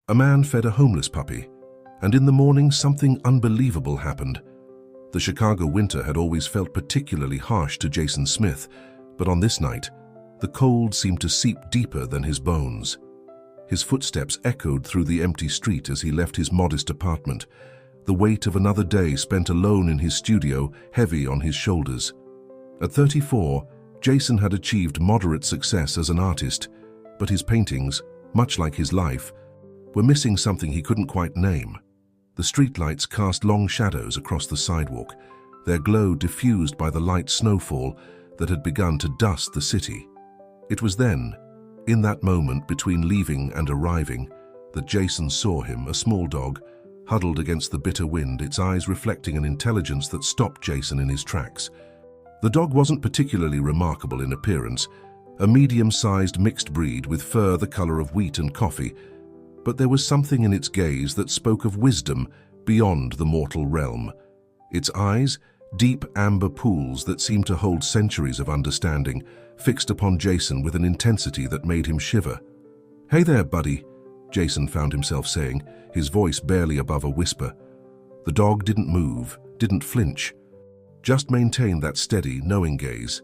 A man fed a homeless puppy, and in the morning something unbelievable happened. The Chicago winter had always felt particularly harsh to Jason Smith, but on this night, the cold seemed to seep deeper than his bones. His footsteps echoed through the empty street as he left his modest apartment, the weight of another day spent alone in his studio heavy on his shoulders. At 34, Jason had achieved moderate success as an artist, but his paintings, much like his life, were missing something he couldn't quite name. The streetlights cast long shadows across the sidewalk, their glow diffused by the light snowfall that had begun to dust the city. It was then, in that moment between leaving and arriving, that Jason saw him, a small dog, huddled against the bitter wind, its eyes reflecting an intelligence that stopped Jason in his tracks. The dog wasn't particularly remarkable in appearance, a medium-sized mixed breed with fur the color of wheat and coffee, but there was something in its gaze that spoke of wisdom beyond the mortal realm. Its eyes, deep amber pools that seemed to hold centuries of understanding, fixed upon Jason with an intensity that made him shiver. "Hey there, buddy," Jason found himself saying, his voice barely above a whisper. The dog didn't move, didn't flinch, just maintained that steady, knowing gaze.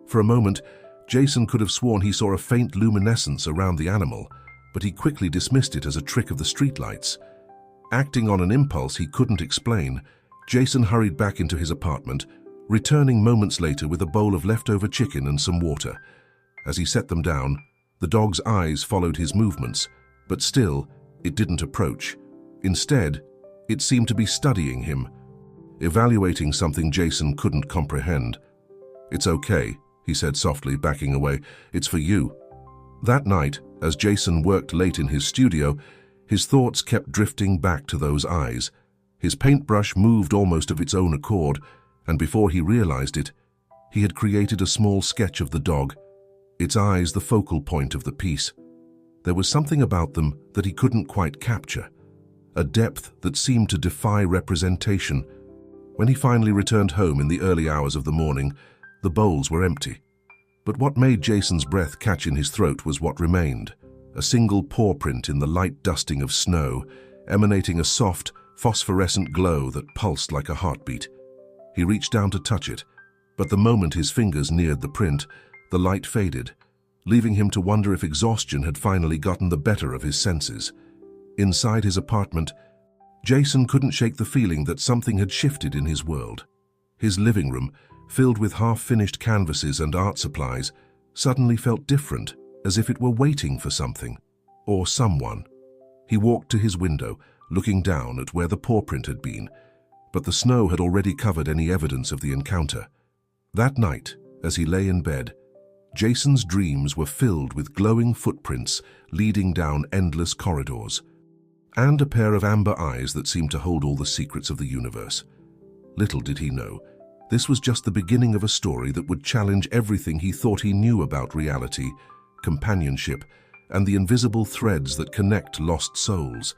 For a moment, Jason could have sworn he saw a faint luminescence around the animal, but he quickly dismissed it as a trick of the streetlights. Acting on an impulse he couldn't explain, Jason hurried back into his apartment, returning moments later with a bowl of leftover chicken and some water. As he set them down, the dog's eyes followed his movements, but still, it didn't approach. Instead, it seemed to be studying him, evaluating something Jason couldn't comprehend. "It's okay," he said softly, backing away. "It's for you." That night, as Jason worked late in his studio, his thoughts kept drifting back to those eyes. His paintbrush moved almost of its own accord, and before he realized it, he had created a small sketch of the dog, its eyes the focal point of the piece. There was something about them that he couldn't quite capture, a depth that seemed to defy representation. When he finally returned home in the early hours of the morning, the bowls were empty. But what made Jason's breath catch in his throat was what remained, a single paw print in the light dusting of snow, emanating a soft, phosphorescent glow that pulsed like a heartbeat. He reached down to touch it, but the moment his fingers neared the print, the light faded, leaving him to wonder if exhaustion had finally gotten the better of his senses. Inside his apartment, Jason couldn't shake the feeling that something had shifted in his world. His living room, filled with half-finished canvases and art supplies, suddenly felt different, as if it were waiting for something, or someone. He walked to his window, looking down at where the paw print had been, but the snow had already covered any evidence of the encounter. That night, as he lay in bed, Jason's dreams were filled with glowing footprints leading down endless corridors, and a pair of amber eyes that seemed to hold all the secrets of the universe. Little did he know, this was just the beginning of a story that would challenge everything he thought he knew about reality, companionship, and the invisible threads that connect lost souls.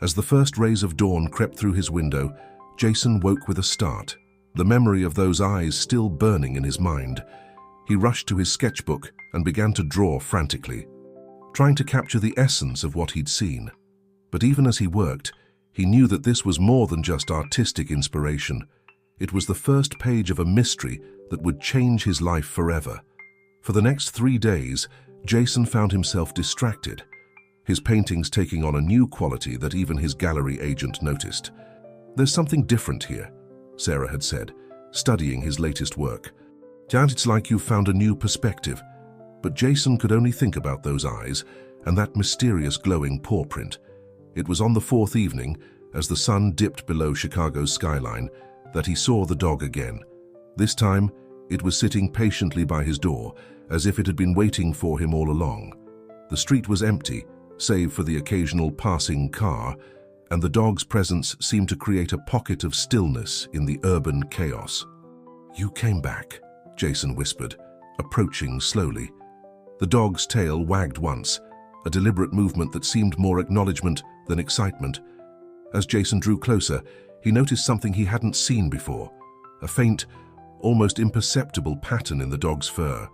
As the first rays of dawn crept through his window, Jason woke with a start, the memory of those eyes still burning in his mind. He rushed to his sketchbook and began to draw frantically, trying to capture the essence of what he'd seen. But even as he worked, he knew that this was more than just artistic inspiration. It was the first page of a mystery that would change his life forever. For the next 3 days, Jason found himself distracted, his paintings taking on a new quality that even his gallery agent noticed. "There's something different here," Sarah had said, studying his latest work. "Dad, it's like you've found a new perspective." But Jason could only think about those eyes and that mysterious glowing paw print. It was on the 4th evening, as the sun dipped below Chicago's skyline, that he saw the dog again. This time, it was sitting patiently by his door, as if it had been waiting for him all along. The street was empty, save for the occasional passing car, and the dog's presence seemed to create a pocket of stillness in the urban chaos. "You came back," Jason whispered, approaching slowly. The dog's tail wagged once, a deliberate movement that seemed more acknowledgement than excitement. As Jason drew closer, he noticed something he hadn't seen before, a faint, almost imperceptible pattern in the dog's fur,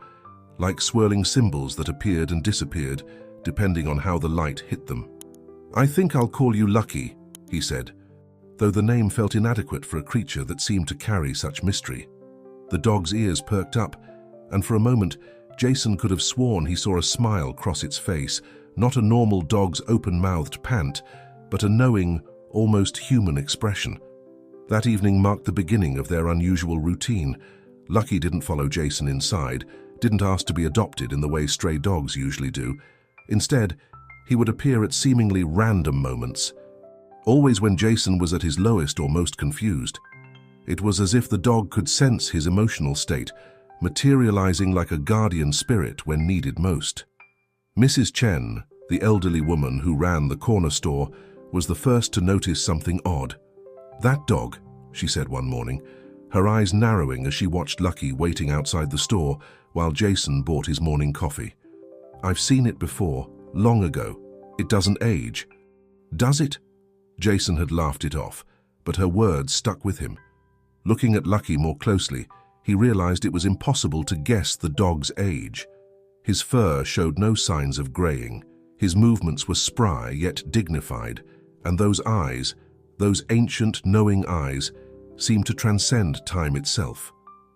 like swirling symbols that appeared and disappeared depending on how the light hit them. "I think I'll call you Lucky," he said, though the name felt inadequate for a creature that seemed to carry such mystery. The dog's ears perked up, and for a moment, Jason could have sworn he saw a smile cross its face, not a normal dog's open-mouthed pant, but a knowing, almost human expression. That evening marked the beginning of their unusual routine. Lucky didn't follow Jason inside, didn't ask to be adopted in the way stray dogs usually do. Instead, he would appear at seemingly random moments, always when Jason was at his lowest or most confused. It was as if the dog could sense his emotional state, materializing like a guardian spirit when needed most. Mrs. Chen, the elderly woman who ran the corner store, was the first to notice something odd. "That dog," she said one morning, her eyes narrowing as she watched Lucky waiting outside the store while Jason bought his morning coffee. "I've seen it before, long ago. It doesn't age." "Does it?" Jason had laughed it off, but her words stuck with him. Looking at Lucky more closely, he realized it was impossible to guess the dog's age. His fur showed no signs of graying. His movements were spry yet dignified, and those eyes, those ancient, knowing eyes, seemed to transcend time itself.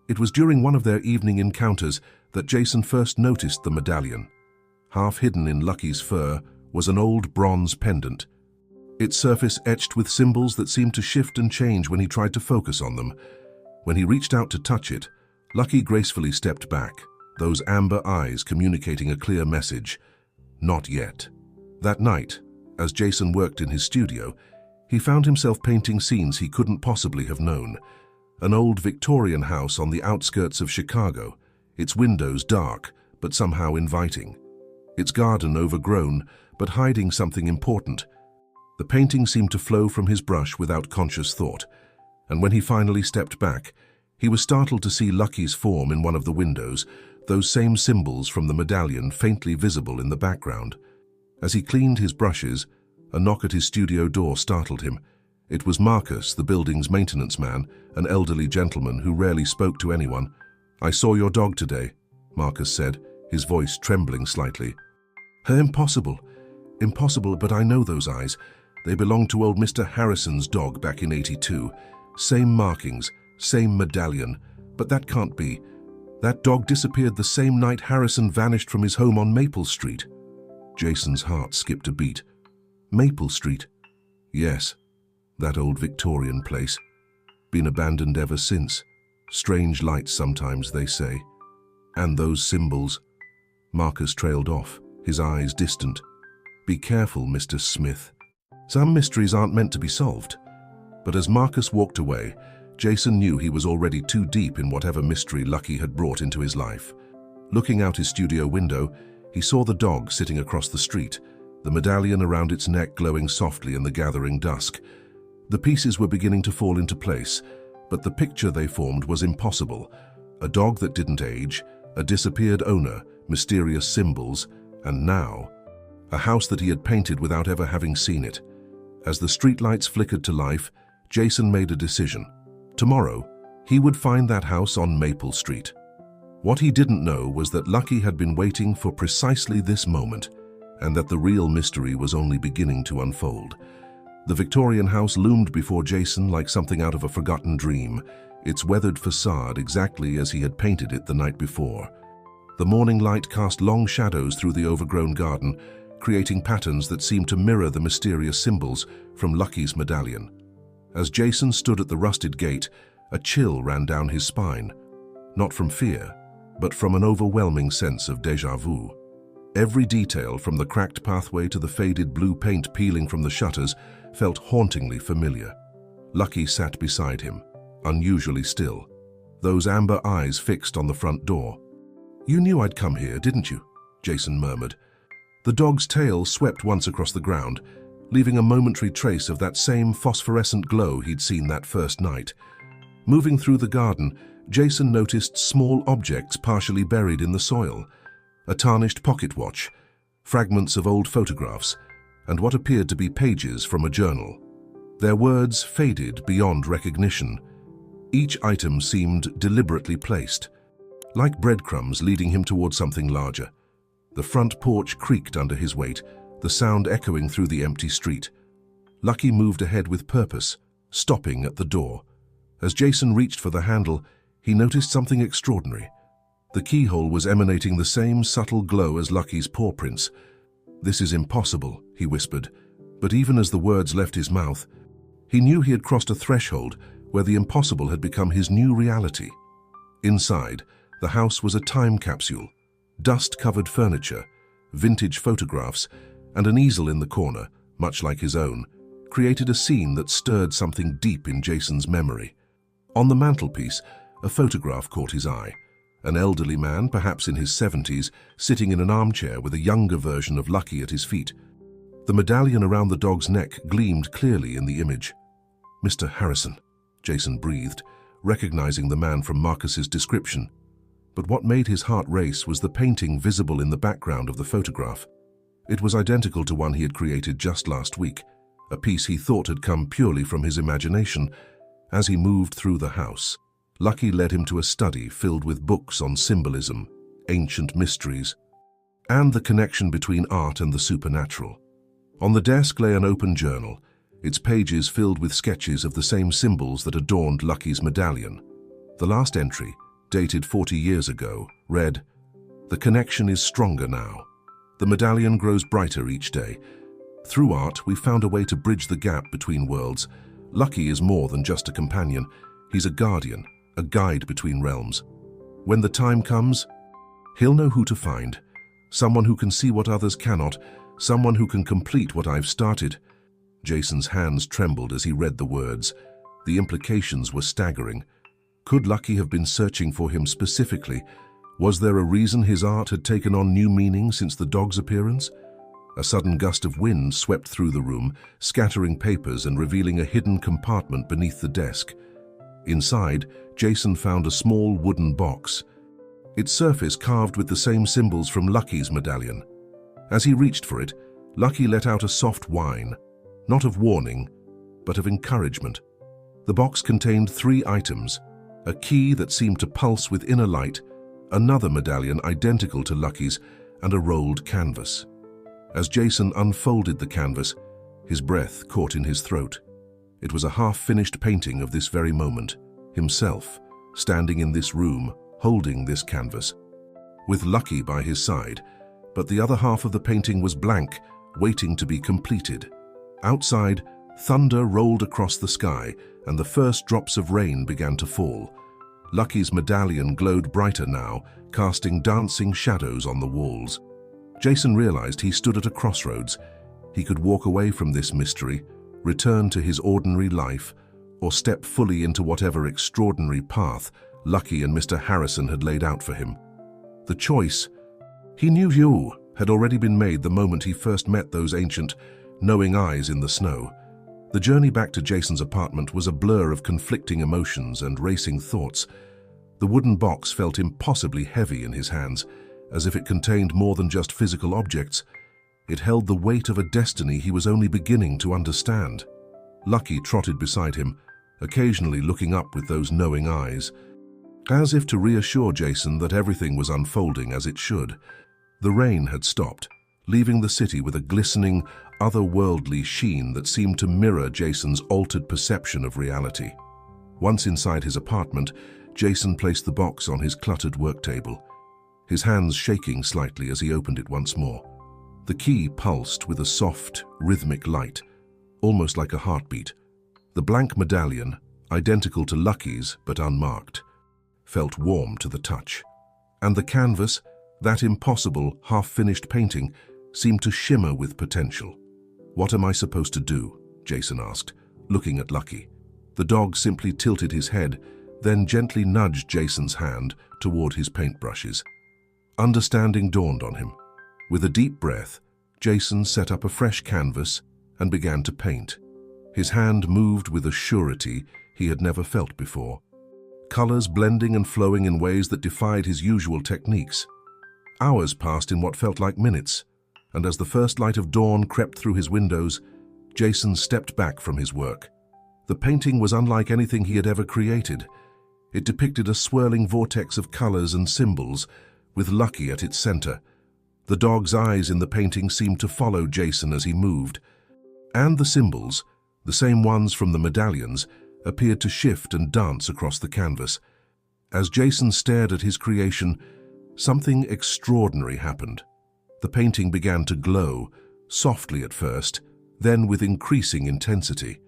It was during one of their evening encounters that Jason first noticed the medallion. Half hidden in Lucky's fur was an old bronze pendant, its surface etched with symbols that seemed to shift and change when he tried to focus on them. When he reached out to touch it, Lucky gracefully stepped back, those amber eyes communicating a clear message: not yet. That night, as Jason worked in his studio, he found himself painting scenes he couldn't possibly have known. An old Victorian house on the outskirts of Chicago, its windows dark but somehow inviting, its garden overgrown but hiding something important. The painting seemed to flow from his brush without conscious thought, and when he finally stepped back, he was startled to see Lucky's form in one of the windows, those same symbols from the medallion faintly visible in the background. As he cleaned his brushes, a knock at his studio door startled him. It was Marcus, the building's maintenance man, an elderly gentleman who rarely spoke to anyone. "I saw your dog today," Marcus said, his voice trembling slightly. Impossible, but I know those eyes. They belonged to old Mr. Harrison's dog back in '82. Same markings, same medallion, but that can't be. That dog disappeared the same night Harrison vanished from his home on Maple Street." Jason's heart skipped a beat. Maple Street? Yes, that old Victorian place. Been abandoned ever since. Strange lights sometimes, they say. And those symbols. Marcus trailed off, his eyes distant. "Be careful, Mr. Smith. Some mysteries aren't meant to be solved." But as Marcus walked away, Jason knew he was already too deep in whatever mystery Lucky had brought into his life. Looking out his studio window, he saw the dog sitting across the street, the medallion around its neck glowing softly in the gathering dusk. The pieces were beginning to fall into place, but the picture they formed was impossible. A dog that didn't age, a disappeared owner, mysterious symbols, and now, a house that he had painted without ever having seen it. As the streetlights flickered to life, Jason made a decision. Tomorrow, he would find that house on Maple Street. What he didn't know was that Lucky had been waiting for precisely this moment, and that the real mystery was only beginning to unfold. The Victorian house loomed before Jason like something out of a forgotten dream, its weathered facade exactly as he had painted it the night before. The morning light cast long shadows through the overgrown garden, creating patterns that seemed to mirror the mysterious symbols from Lucky's medallion. As Jason stood at the rusted gate, a chill ran down his spine, not from fear, but from an overwhelming sense of déjà vu. Every detail, from the cracked pathway to the faded blue paint peeling from the shutters, felt hauntingly familiar. Lucky sat beside him, unusually still, those amber eyes fixed on the front door. "You knew I'd come here, didn't you?" Jason murmured. The dog's tail swept once across the ground, leaving a momentary trace of that same phosphorescent glow he'd seen that first night. Moving through the garden, Jason noticed small objects partially buried in the soil. A tarnished pocket watch, fragments of old photographs, and what appeared to be pages from a journal. Their words faded beyond recognition. Each item seemed deliberately placed, like breadcrumbs leading him towards something larger. The front porch creaked under his weight, the sound echoing through the empty street. Lucky moved ahead with purpose, stopping at the door. As Jason reached for the handle, he noticed something extraordinary. The keyhole was emanating the same subtle glow as Lucky's paw prints. "This is impossible," he whispered, but even as the words left his mouth, he knew he had crossed a threshold where the impossible had become his new reality. Inside, the house was a time capsule. Dust-covered furniture, vintage photographs, and an easel in the corner, much like his own, created a scene that stirred something deep in Jason's memory. On the mantelpiece, a photograph caught his eye. An elderly man, perhaps in his 70s, sitting in an armchair with a younger version of Lucky at his feet. The medallion around the dog's neck gleamed clearly in the image. "Mr. Harrison," Jason breathed, recognizing the man from Marcus's description. But what made his heart race was the painting visible in the background of the photograph. It was identical to one he had created just last week, a piece he thought had come purely from his imagination. As he moved through the house, Lucky led him to a study filled with books on symbolism, ancient mysteries, and the connection between art and the supernatural. On the desk lay an open journal, its pages filled with sketches of the same symbols that adorned Lucky's medallion. The last entry, dated 40 years ago, read, "The connection is stronger now. The medallion grows brighter each day. Through art, we found a way to bridge the gap between worlds. Lucky is more than just a companion. He's a guardian, a guide between realms. When the time comes, he'll know who to find. Someone who can see what others cannot, someone who can complete what I've started." Jason's hands trembled as he read the words. The implications were staggering. Could Lucky have been searching for him specifically? Was there a reason his art had taken on new meaning since the dog's appearance? A sudden gust of wind swept through the room, scattering papers and revealing a hidden compartment beneath the desk. Inside, Jason found a small wooden box, its surface carved with the same symbols from Lucky's medallion. As he reached for it, Lucky let out a soft whine, not of warning, but of encouragement. The box contained 3 items: a key that seemed to pulse with inner light, another medallion identical to Lucky's, and a rolled canvas. As Jason unfolded the canvas, his breath caught in his throat. It was a half-finished painting of this very moment, himself, standing in this room, holding this canvas, with Lucky by his side, but the other half of the painting was blank, waiting to be completed. Outside, thunder rolled across the sky, and the first drops of rain began to fall. Lucky's medallion glowed brighter now, casting dancing shadows on the walls. Jason realized he stood at a crossroads. He could walk away from this mystery, return to his ordinary life, or step fully into whatever extraordinary path Lucky and Mr. Harrison had laid out for him. The choice, he knew, had already been made the moment he first met those ancient, knowing eyes in the snow. The journey back to Jason's apartment was a blur of conflicting emotions and racing thoughts. The wooden box felt impossibly heavy in his hands, as if it contained more than just physical objects. It held the weight of a destiny he was only beginning to understand. Lucky trotted beside him, occasionally looking up with those knowing eyes, as if to reassure Jason that everything was unfolding as it should. The rain had stopped, leaving the city with a glistening, otherworldly sheen that seemed to mirror Jason's altered perception of reality. Once inside his apartment, Jason placed the box on his cluttered work table, his hands shaking slightly as he opened it once more. The key pulsed with a soft, rhythmic light, almost like a heartbeat. The blank medallion, identical to Lucky's but unmarked, felt warm to the touch. And the canvas, that impossible, half-finished painting, seemed to shimmer with potential. "What am I supposed to do?" Jason asked, looking at Lucky. The dog simply tilted his head, then gently nudged Jason's hand toward his paintbrushes. Understanding dawned on him. With a deep breath, Jason set up a fresh canvas and began to paint. His hand moved with a surety he had never felt before, colors blending and flowing in ways that defied his usual techniques. Hours passed in what felt like minutes, and as the first light of dawn crept through his windows, Jason stepped back from his work. The painting was unlike anything he had ever created. It depicted a swirling vortex of colors and symbols, with Lucky at its center. The dog's eyes in the painting seemed to follow Jason as he moved, and the symbols, the same ones from the medallions, appeared to shift and dance across the canvas. As Jason stared at his creation, something extraordinary happened. The painting began to glow, softly at first, then with increasing intensity.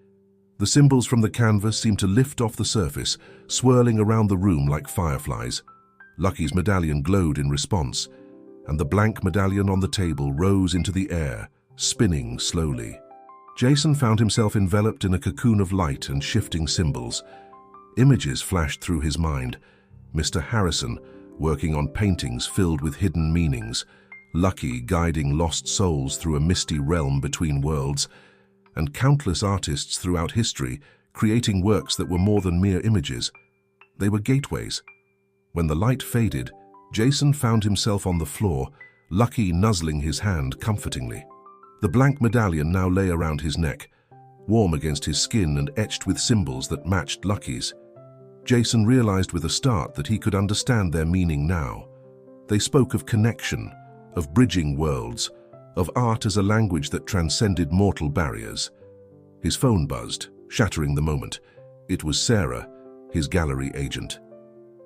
The symbols from the canvas seemed to lift off the surface, swirling around the room like fireflies. Lucky's medallion glowed in response, and the blank medallion on the table rose into the air, spinning slowly. Jason found himself enveloped in a cocoon of light and shifting symbols. Images flashed through his mind. Mr. Harrison, working on paintings filled with hidden meanings, Lucky guiding lost souls through a misty realm between worlds, and countless artists throughout history creating works that were more than mere images. They were gateways. When the light faded, Jason found himself on the floor, Lucky nuzzling his hand comfortingly. The blank medallion now lay around his neck, warm against his skin and etched with symbols that matched Lucky's. Jason realized with a start that he could understand their meaning now. They spoke of connection, of bridging worlds, of art as a language that transcended mortal barriers. His phone buzzed, shattering the moment. It was Sarah, his gallery agent.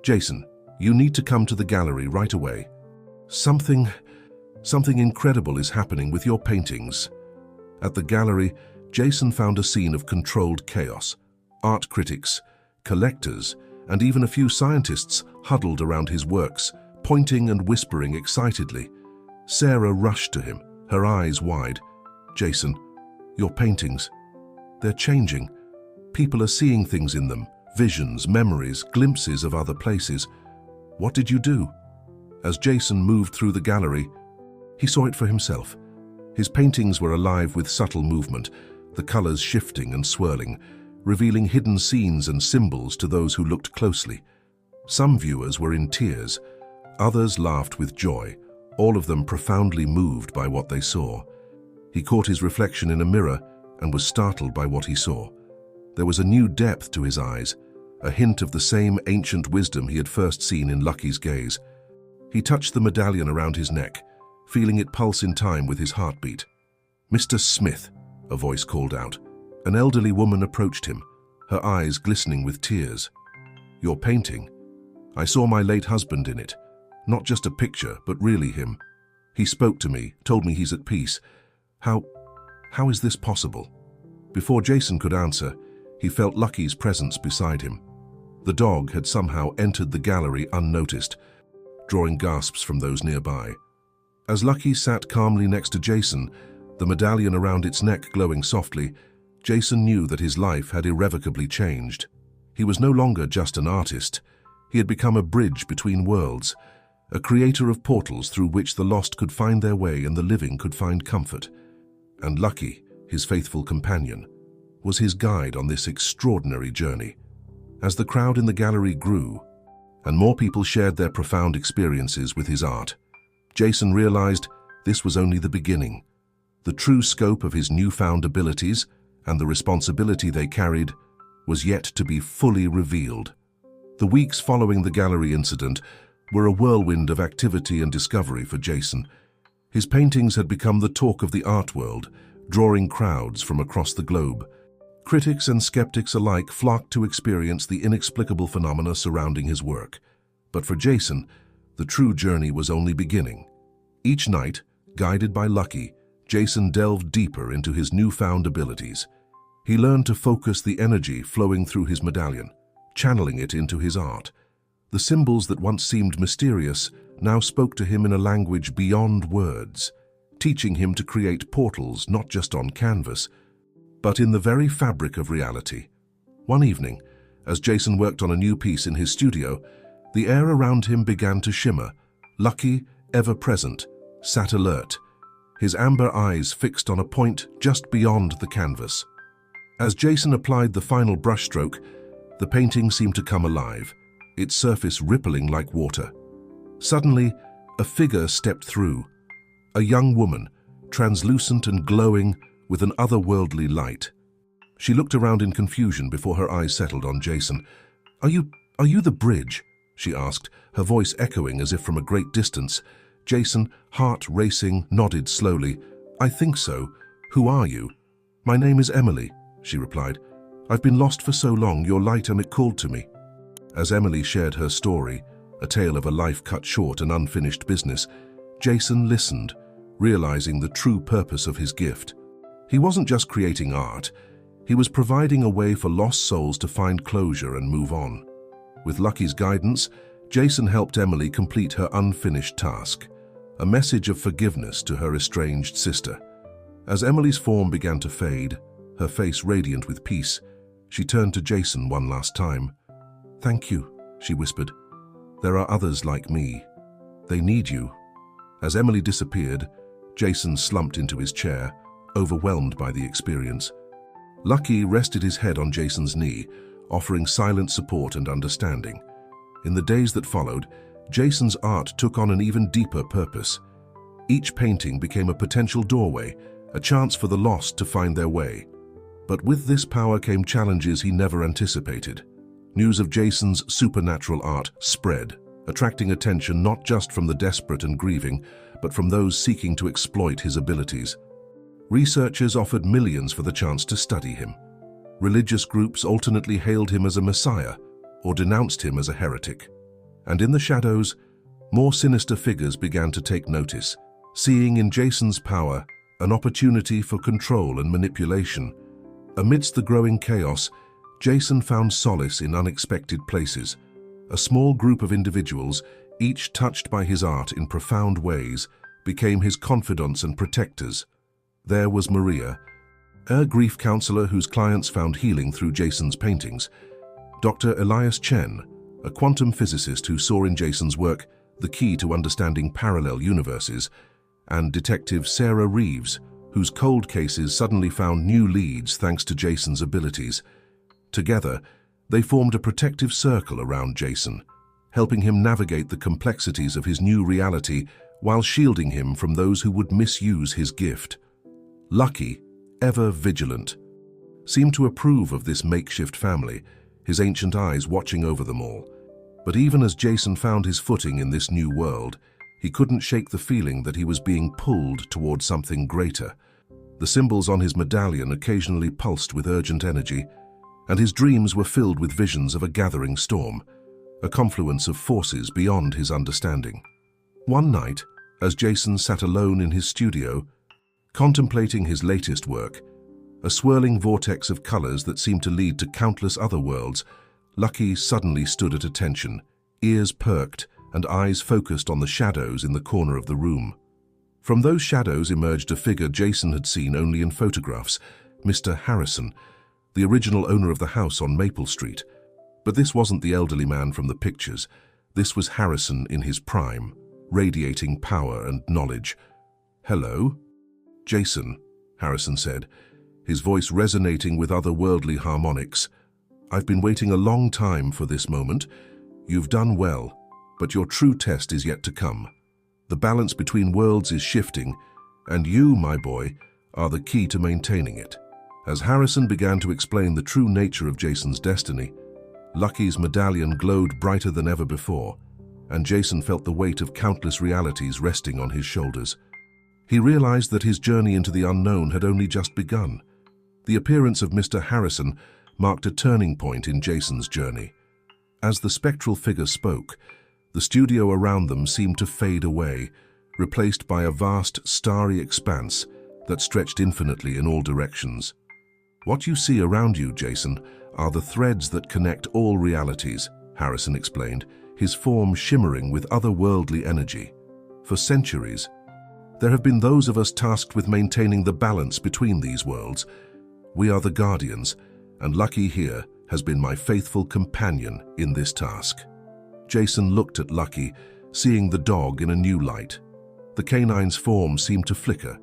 "Jason, you need to come to the gallery right away. Something incredible is happening with your paintings." At the gallery, Jason found a scene of controlled chaos. Art critics, collectors, and even a few scientists huddled around his works, pointing and whispering excitedly. Sarah rushed to him, her eyes wide. "Jason, your paintings, they're changing. People are seeing things in them, visions, memories, glimpses of other places. What did you do?" As Jason moved through the gallery, he saw it for himself. His paintings were alive with subtle movement, the colors shifting and swirling, revealing hidden scenes and symbols to those who looked closely. Some viewers were in tears, others laughed with joy, all of them profoundly moved by what they saw. He caught his reflection in a mirror and was startled by what he saw. There was a new depth to his eyes, a hint of the same ancient wisdom he had first seen in Lucky's gaze. He touched the medallion around his neck, feeling it pulse in time with his heartbeat. "Mr. Smith," a voice called out. An elderly woman approached him, her eyes glistening with tears. "Your painting? I saw my late husband in it. Not just a picture, but really him. He spoke to me, told me he's at peace. How is this possible?" Before Jason could answer, he felt Lucky's presence beside him. The dog had somehow entered the gallery unnoticed, drawing gasps from those nearby. As Lucky sat calmly next to Jason, the medallion around its neck glowing softly, Jason knew that his life had irrevocably changed. He was no longer just an artist. He had become a bridge between worlds, a creator of portals through which the lost could find their way and the living could find comfort. And Lucky, his faithful companion, was his guide on this extraordinary journey. As the crowd in the gallery grew, and more people shared their profound experiences with his art, Jason realized this was only the beginning. The true scope of his newfound abilities and the responsibility they carried was yet to be fully revealed. The weeks following the gallery incident were a whirlwind of activity and discovery for Jason. His paintings had become the talk of the art world, drawing crowds from across the globe. Critics and skeptics alike flocked to experience the inexplicable phenomena surrounding his work. But for Jason, the true journey was only beginning. Each night, guided by Lucky, Jason delved deeper into his newfound abilities. He learned to focus the energy flowing through his medallion, channeling it into his art. The symbols that once seemed mysterious now spoke to him in a language beyond words, teaching him to create portals not just on canvas, but in the very fabric of reality. One evening, as Jason worked on a new piece in his studio, the air around him began to shimmer. Lucky, ever present, sat alert, his amber eyes fixed on a point just beyond the canvas. As Jason applied the final brushstroke, the painting seemed to come alive, its surface rippling like water. Suddenly, a figure stepped through, a young woman, translucent and glowing with an otherworldly light. She looked around in confusion before her eyes settled on Jason. Are you the bridge?" she asked, her voice echoing as if from a great distance. Jason, heart racing, nodded slowly. "I think so. Who are you?" "My name is Emily," she replied. "I've been lost for so long, your light and it called to me." As Emily shared her story, a tale of a life cut short and unfinished business, Jason listened, realizing the true purpose of his gift. He wasn't just creating art, he was providing a way for lost souls to find closure and move on. With Lucky's guidance, Jason helped Emily complete her unfinished task, a message of forgiveness to her estranged sister. As Emily's form began to fade, her face radiant with peace, she turned to Jason one last time. "Thank you," she whispered. "There are others like me. They need you." As Emily disappeared, Jason slumped into his chair, overwhelmed by the experience. Lucky rested his head on Jason's knee, offering silent support and understanding. In the days that followed, Jason's art took on an even deeper purpose. Each painting became a potential doorway, a chance for the lost to find their way. But with this power came challenges he never anticipated. News of Jason's supernatural art spread, attracting attention not just from the desperate and grieving, but from those seeking to exploit his abilities. Researchers offered millions for the chance to study him. Religious groups alternately hailed him as a messiah or denounced him as a heretic. And in the shadows, more sinister figures began to take notice, seeing in Jason's power an opportunity for control and manipulation. Amidst the growing chaos, Jason found solace in unexpected places. A small group of individuals, each touched by his art in profound ways, became his confidants and protectors. There was Maria, a grief counselor whose clients found healing through Jason's paintings. Dr. Elias Chen, a quantum physicist who saw in Jason's work the key to understanding parallel universes, and Detective Sarah Reeves, whose cold cases suddenly found new leads thanks to Jason's abilities. Together, they formed a protective circle around Jason, helping him navigate the complexities of his new reality while shielding him from those who would misuse his gift. Lucky, ever vigilant, seemed to approve of this makeshift family, his ancient eyes watching over them all. But even as Jason found his footing in this new world, he couldn't shake the feeling that he was being pulled towards something greater. The symbols on his medallion occasionally pulsed with urgent energy, and his dreams were filled with visions of a gathering storm, a confluence of forces beyond his understanding. One night, as Jason sat alone in his studio, contemplating his latest work, a swirling vortex of colors that seemed to lead to countless other worlds, Lucky suddenly stood at attention, ears perked and eyes focused on the shadows in the corner of the room. From those shadows emerged a figure Jason had seen only in photographs, Mr. Harrison, the original owner of the house on Maple Street. But this wasn't the elderly man from the pictures. This was Harrison in his prime, radiating power and knowledge. "Hello?" "Jason," Harrison said, his voice resonating with otherworldly harmonics. "I've been waiting a long time for this moment. You've done well, but your true test is yet to come. The balance between worlds is shifting, and you, my boy, are the key to maintaining it." As Harrison began to explain the true nature of Jason's destiny, Lucky's medallion glowed brighter than ever before, and Jason felt the weight of countless realities resting on his shoulders. He realized that his journey into the unknown had only just begun. The appearance of Mr. Harrison marked a turning point in Jason's journey. As the spectral figure spoke, the studio around them seemed to fade away, replaced by a vast, starry expanse that stretched infinitely in all directions. "What you see around you, Jason, are the threads that connect all realities," Harrison explained, his form shimmering with otherworldly energy. "For centuries, there have been those of us tasked with maintaining the balance between these worlds. We are the guardians, and Lucky here has been my faithful companion in this task." Jason looked at Lucky, seeing the dog in a new light. The canine's form seemed to flicker,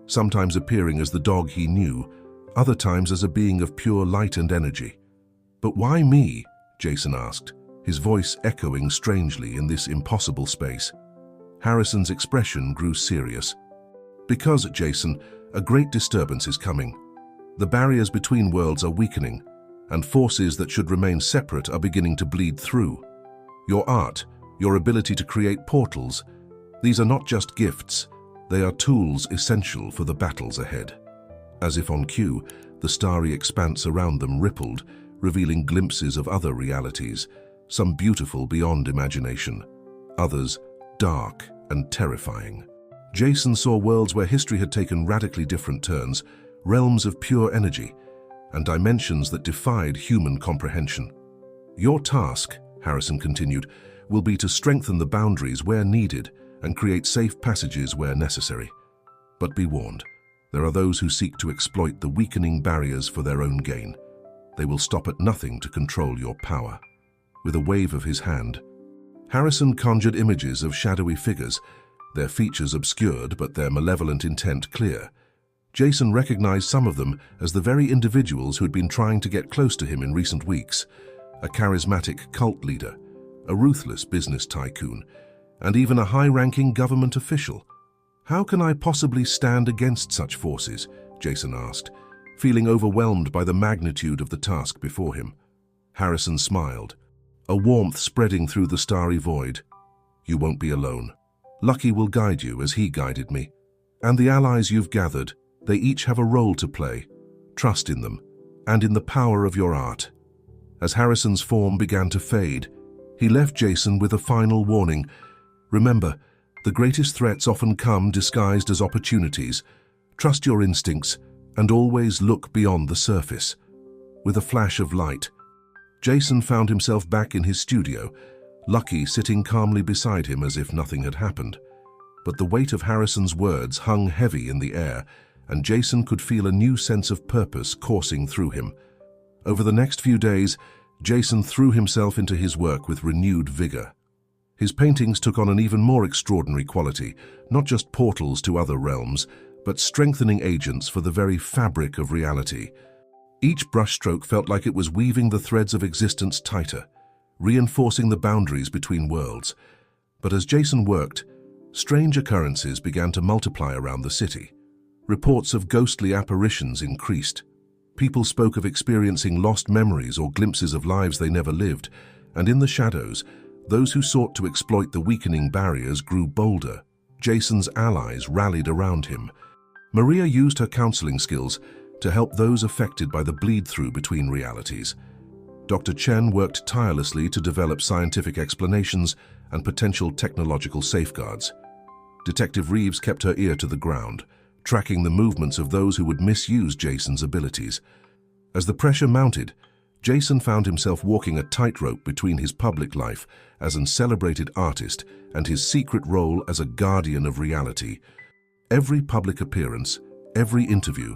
sometimes appearing as the dog he knew, other times as a being of pure light and energy. "But why me?" Jason asked, his voice echoing strangely in this impossible space. Harrison's expression grew serious. "Because, Jason, a great disturbance is coming. The barriers between worlds are weakening, and forces that should remain separate are beginning to bleed through. Your art, your ability to create portals, These are not just gifts, they are tools essential for the battles ahead. As if on cue, the starry expanse around them rippled, revealing glimpses of other realities, some beautiful beyond imagination, others dark and terrifying. Jason saw worlds where history had taken radically different turns, realms of pure energy, and dimensions that defied human comprehension. Your task, Harrison continued, will be to strengthen the boundaries where needed and create safe passages where necessary. But be warned, there are those who seek to exploit the weakening barriers for their own gain. They will stop at nothing to control your power. With a wave of his hand, Harrison conjured images of shadowy figures, their features obscured but their malevolent intent clear. Jason recognized some of them as the very individuals who had been trying to get close to him in recent weeks: a charismatic cult leader, a ruthless business tycoon, and even a high-ranking government official. How can I possibly stand against such forces? Jason asked, feeling overwhelmed by the magnitude of the task before him. Harrison smiled, a warmth spreading through the starry void. You won't be alone. Lucky will guide you as he guided me. And the allies you've gathered, they each have a role to play. Trust in them, and in the power of your art. As Harrison's form began to fade, he left Jason with a final warning. Remember, the greatest threats often come disguised as opportunities. Trust your instincts, and always look beyond the surface. With a flash of light, Jason found himself back in his studio, Lucky sitting calmly beside him as if nothing had happened. But the weight of Harrison's words hung heavy in the air, and Jason could feel a new sense of purpose coursing through him. Over the next few days, Jason threw himself into his work with renewed vigor. His paintings took on an even more extraordinary quality, not just portals to other realms, but strengthening agents for the very fabric of reality. Each brushstroke felt like it was weaving the threads of existence tighter, reinforcing the boundaries between worlds. But as Jason worked, strange occurrences began to multiply around the city. Reports of ghostly apparitions increased. People spoke of experiencing lost memories or glimpses of lives they never lived, and in the shadows, those who sought to exploit the weakening barriers grew bolder. Jason's allies rallied around him. Maria used her counseling skills to help those affected by the bleed-through between realities. Dr. Chen worked tirelessly to develop scientific explanations and potential technological safeguards. Detective Reeves kept her ear to the ground, tracking the movements of those who would misuse Jason's abilities. As the pressure mounted, Jason found himself walking a tightrope between his public life as an celebrated artist and his secret role as a guardian of reality. Every public appearance, every interview,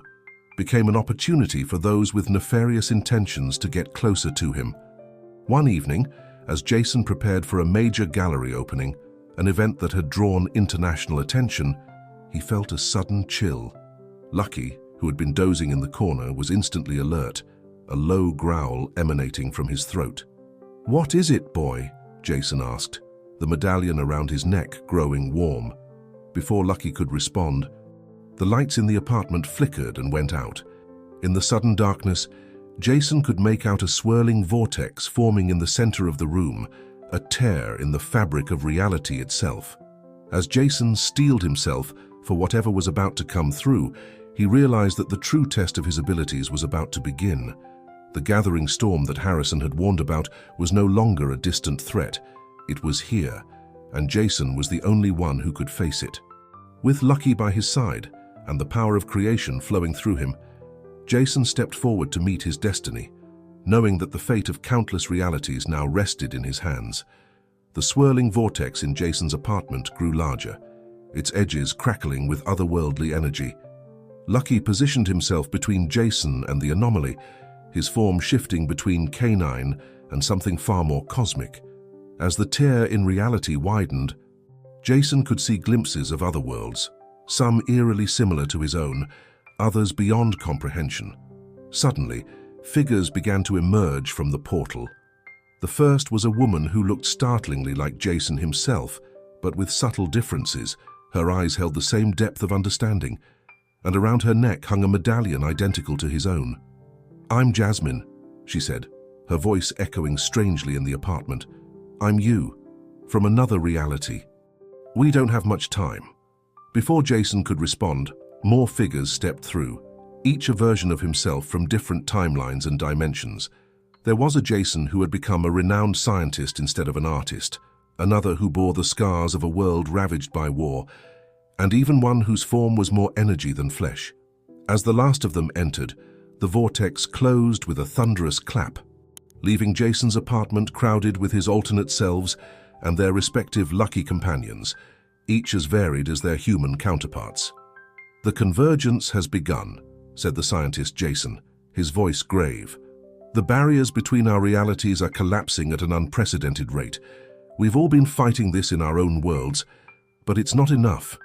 became an opportunity for those with nefarious intentions to get closer to him. One evening, as Jason prepared for a major gallery opening, an event that had drawn international attention, he felt a sudden chill. Lucky, who had been dozing in the corner, was instantly alert, a low growl emanating from his throat. "What is it, boy?" Jason asked, the medallion around his neck growing warm. Before Lucky could respond, the lights in the apartment flickered and went out. In the sudden darkness, Jason could make out a swirling vortex forming in the center of the room, a tear in the fabric of reality itself. As Jason steeled himself for whatever was about to come through, he realized that the true test of his abilities was about to begin. The gathering storm that Harrison had warned about was no longer a distant threat. It was here, and Jason was the only one who could face it. With Lucky by his side, and the power of creation flowing through him, Jason stepped forward to meet his destiny, knowing that the fate of countless realities now rested in his hands. The swirling vortex in Jason's apartment grew larger, its edges crackling with otherworldly energy. Lucky positioned himself between Jason and the anomaly, his form shifting between canine and something far more cosmic. As the tear in reality widened, Jason could see glimpses of other worlds, some eerily similar to his own, others beyond comprehension. Suddenly, figures began to emerge from the portal. The first was a woman who looked startlingly like Jason himself, but with subtle differences. Her eyes held the same depth of understanding, and around her neck hung a medallion identical to his own. "I'm Jasmine," she said, her voice echoing strangely in the apartment. "I'm you, from another reality." We don't have much time. Before Jason could respond, more figures stepped through, each a version of himself from different timelines and dimensions. There was a Jason who had become a renowned scientist instead of an artist, another who bore the scars of a world ravaged by war, and even one whose form was more energy than flesh. As the last of them entered, the vortex closed with a thunderous clap, leaving Jason's apartment crowded with his alternate selves and their respective lucky companions, each as varied as their human counterparts. "The convergence has begun," said the scientist Jason, his voice grave. "The barriers between our realities are collapsing at an unprecedented rate. We've all been fighting this in our own worlds, but it's not enough.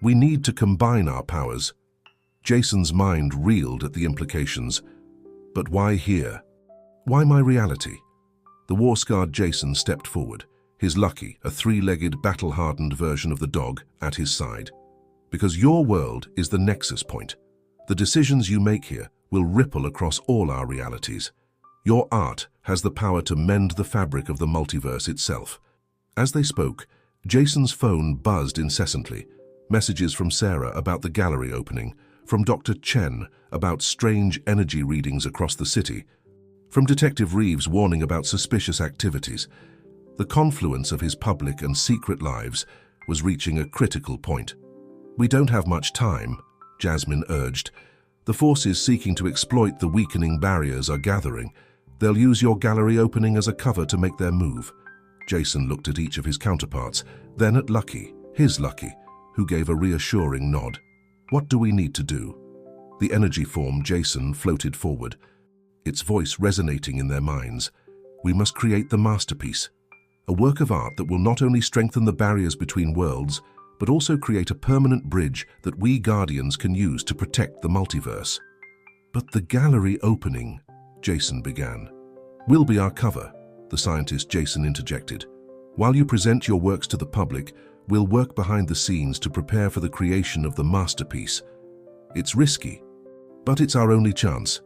We need to combine our powers." Jason's mind reeled at the implications. But why here? Why my reality? The war-scarred Jason stepped forward, his lucky, a three-legged, battle-hardened version of the dog, at his side. "Because your world is the nexus point. The decisions you make here will ripple across all our realities. Your art has the power to mend the fabric of the multiverse itself." As they spoke, Jason's phone buzzed incessantly. Messages from Sarah about the gallery opening, from Dr. Chen about strange energy readings across the city, from Detective Reeves warning about suspicious activities. The confluence of his public and secret lives was reaching a critical point. "We don't have much time," Jasmine urged. "The forces seeking to exploit the weakening barriers are gathering. They'll use your gallery opening as a cover to make their move." Jason looked at each of his counterparts, then at Lucky, his Lucky, who gave a reassuring nod. "What do we need to do?" The energy form Jason floated forward, its voice resonating in their minds. "We must create the masterpiece. A work of art that will not only strengthen the barriers between worlds, but also create a permanent bridge that we Guardians can use to protect the multiverse." "But the gallery opening," Jason began. "Will be our cover," the scientist Jason interjected. "While you present your works to the public, we'll work behind the scenes to prepare for the creation of the masterpiece. It's risky, but it's our only chance."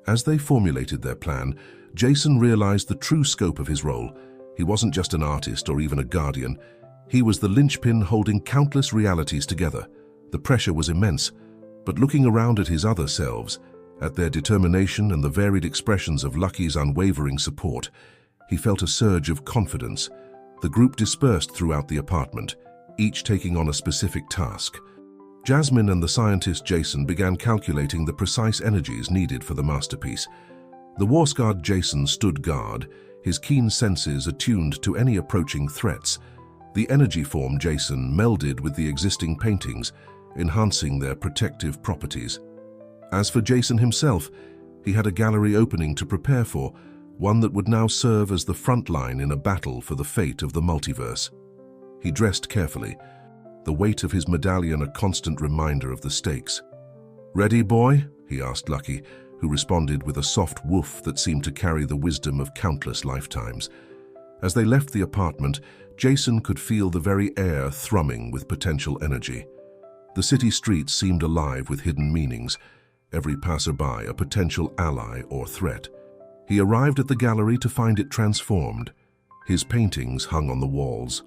As they formulated their plan, Jason realized the true scope of his role. He wasn't just an artist or even a guardian. He was the linchpin holding countless realities together. The pressure was immense, but looking around at his other selves, at their determination and the varied expressions of Lucky's unwavering support, he felt a surge of confidence. The group dispersed throughout the apartment, each taking on a specific task. Jasmine and the scientist Jason began calculating the precise energies needed for the masterpiece. The war-scarred Jason stood guard, his keen senses attuned to any approaching threats. The energy form Jason melded with the existing paintings, enhancing their protective properties. As for Jason himself, he had a gallery opening to prepare for, one that would now serve as the front line in a battle for the fate of the multiverse. He dressed carefully, the weight of his medallion a constant reminder of the stakes. "Ready, boy?" he asked Lucky, who responded with a soft woof that seemed to carry the wisdom of countless lifetimes. As they left the apartment, Jason could feel the very air thrumming with potential energy. The city streets seemed alive with hidden meanings, every passerby a potential ally or threat. He arrived at the gallery to find it transformed. His paintings hung on the walls.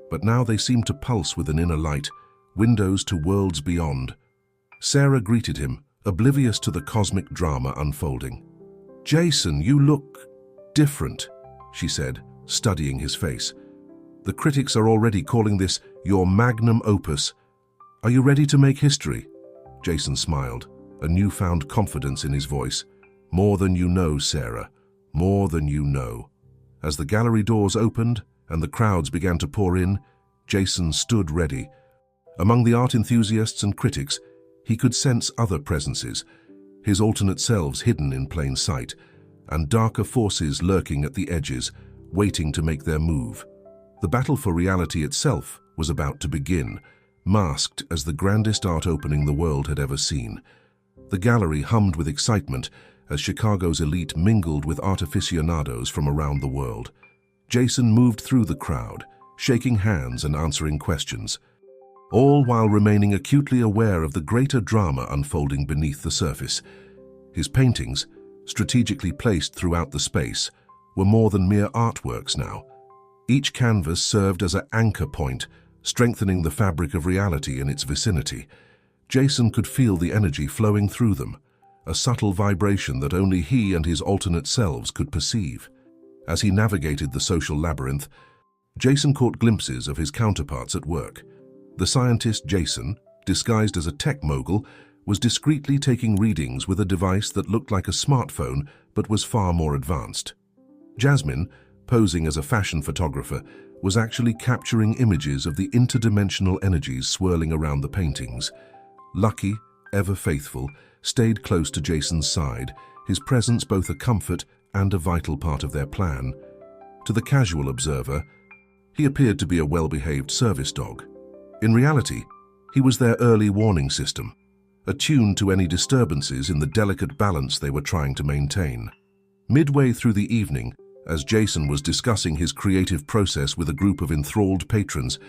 But now they seemed to pulse with an inner light, windows to worlds beyond. Sarah greeted him, oblivious to the cosmic drama unfolding. "Jason, you look different," she said, studying his face. "The critics are already calling this your magnum opus. Are you ready to make history?" Jason smiled, a newfound confidence in his voice. "More than you know, Sarah, more than you know." As the gallery doors opened and the crowds began to pour in, Jason stood ready. Among the art enthusiasts and critics, he could sense other presences, his alternate selves hidden in plain sight, and darker forces lurking at the edges, waiting to make their move. The battle for reality itself was about to begin, masked as the grandest art opening the world had ever seen. The gallery hummed with excitement as Chicago's elite mingled with art aficionados from around the world. Jason moved through the crowd, shaking hands and answering questions, all while remaining acutely aware of the greater drama unfolding beneath the surface. His paintings, strategically placed throughout the space, were more than mere artworks now. Each canvas served as an anchor point, strengthening the fabric of reality in its vicinity. Jason could feel the energy flowing through them, a subtle vibration that only he and his alternate selves could perceive. As he navigated the social labyrinth, Jason caught glimpses of his counterparts at work. The scientist Jason, disguised as a tech mogul, was discreetly taking readings with a device that looked like a smartphone but was far more advanced. Jasmine, posing as a fashion photographer, was actually capturing images of the interdimensional energies swirling around the paintings. Lucky, ever faithful, stayed close to Jason's side, his presence both a comfort and a vital part of their plan. To the casual observer, he appeared to be a well-behaved service dog. In reality, he was their early warning system, attuned to any disturbances in the delicate balance they were trying to maintain. Midway through the evening, as Jason was discussing his creative process with a group of enthralled patrons,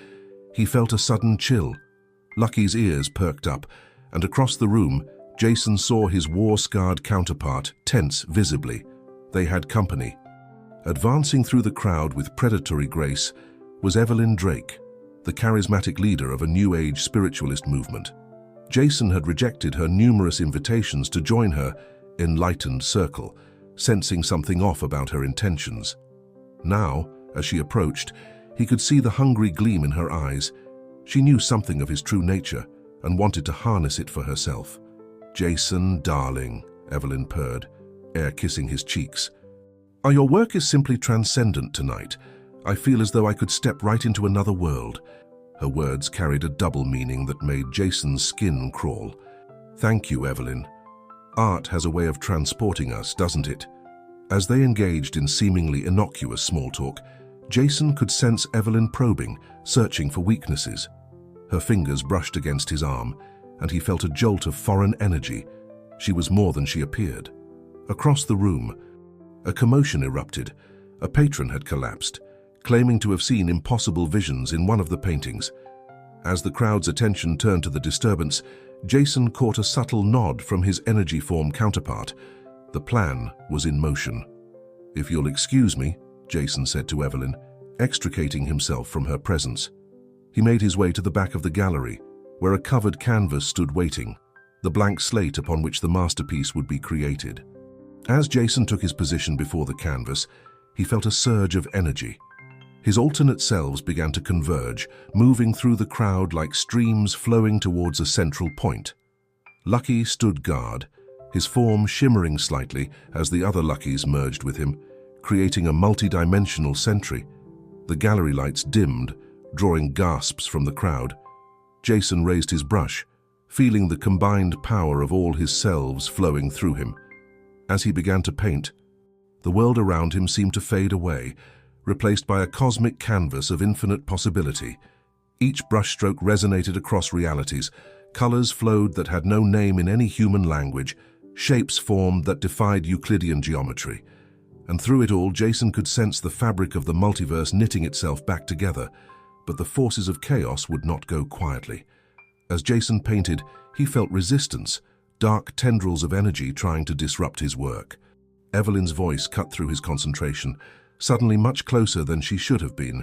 he felt a sudden chill. Lucky's ears perked up, and across the room, Jason saw his war-scarred counterpart tense visibly. They had company. Advancing through the crowd with predatory grace was Evelyn Drake, the charismatic leader of a New Age spiritualist movement. Jason had rejected her numerous invitations to join her enlightened circle, sensing something off about her intentions. Now, as she approached, he could see the hungry gleam in her eyes. She knew something of his true nature and wanted to harness it for herself. "Jason, darling," Evelyn purred, air kissing his cheeks. "Your work is simply transcendent tonight. I feel as though I could step right into another world." Her words carried a double meaning that made Jason's skin crawl. "Thank you, Evelyn. Art has a way of transporting us, doesn't it?" As they engaged in seemingly innocuous small talk, Jason could sense Evelyn probing, searching for weaknesses. Her fingers brushed against his arm, and he felt a jolt of foreign energy. She was more than she appeared. Across the room, a commotion erupted. A patron had collapsed, claiming to have seen impossible visions in one of the paintings. As the crowd's attention turned to the disturbance, Jason caught a subtle nod from his energy form counterpart. The plan was in motion. "If you'll excuse me," Jason said to Evelyn, extricating himself from her presence. He made his way to the back of the gallery, where a covered canvas stood waiting, the blank slate upon which the masterpiece would be created. As Jason took his position before the canvas, he felt a surge of energy. His alternate selves began to converge, moving through the crowd like streams flowing towards a central point. Lucky stood guard, his form shimmering slightly as the other Luckies merged with him, creating a multi-dimensional sentry. The gallery lights dimmed, drawing gasps from the crowd. Jason raised his brush, feeling the combined power of all his selves flowing through him. As he began to paint, the world around him seemed to fade away, replaced by a cosmic canvas of infinite possibility. Each brushstroke resonated across realities. Colors flowed that had no name in any human language. Shapes formed that defied Euclidean geometry. And through it all, Jason could sense the fabric of the multiverse knitting itself back together. But the forces of chaos would not go quietly. As Jason painted, he felt resistance, dark tendrils of energy trying to disrupt his work. Evelyn's voice cut through his concentration, suddenly much closer than she should have been.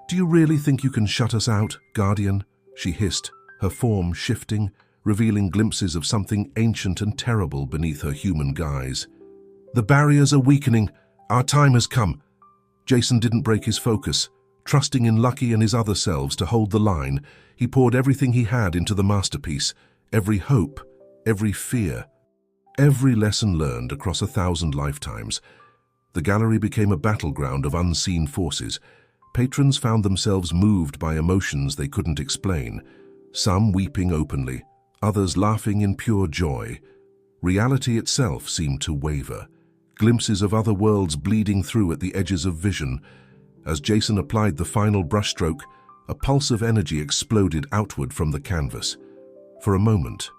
"Do you really think you can shut us out, Guardian?" she hissed, her form shifting, revealing glimpses of something ancient and terrible beneath her human guise. "The barriers are weakening. Our time has come." Jason didn't break his focus. Trusting in Lucky and his other selves to hold the line, he poured everything he had into the masterpiece, every hope, every fear, every lesson learned across 1,000 lifetimes. The gallery became a battleground of unseen forces. Patrons found themselves moved by emotions they couldn't explain, some weeping openly, others laughing in pure joy. Reality itself seemed to waver, glimpses of other worlds bleeding through at the edges of vision. As Jason applied the final brushstroke, a pulse of energy exploded outward from the canvas. For a moment,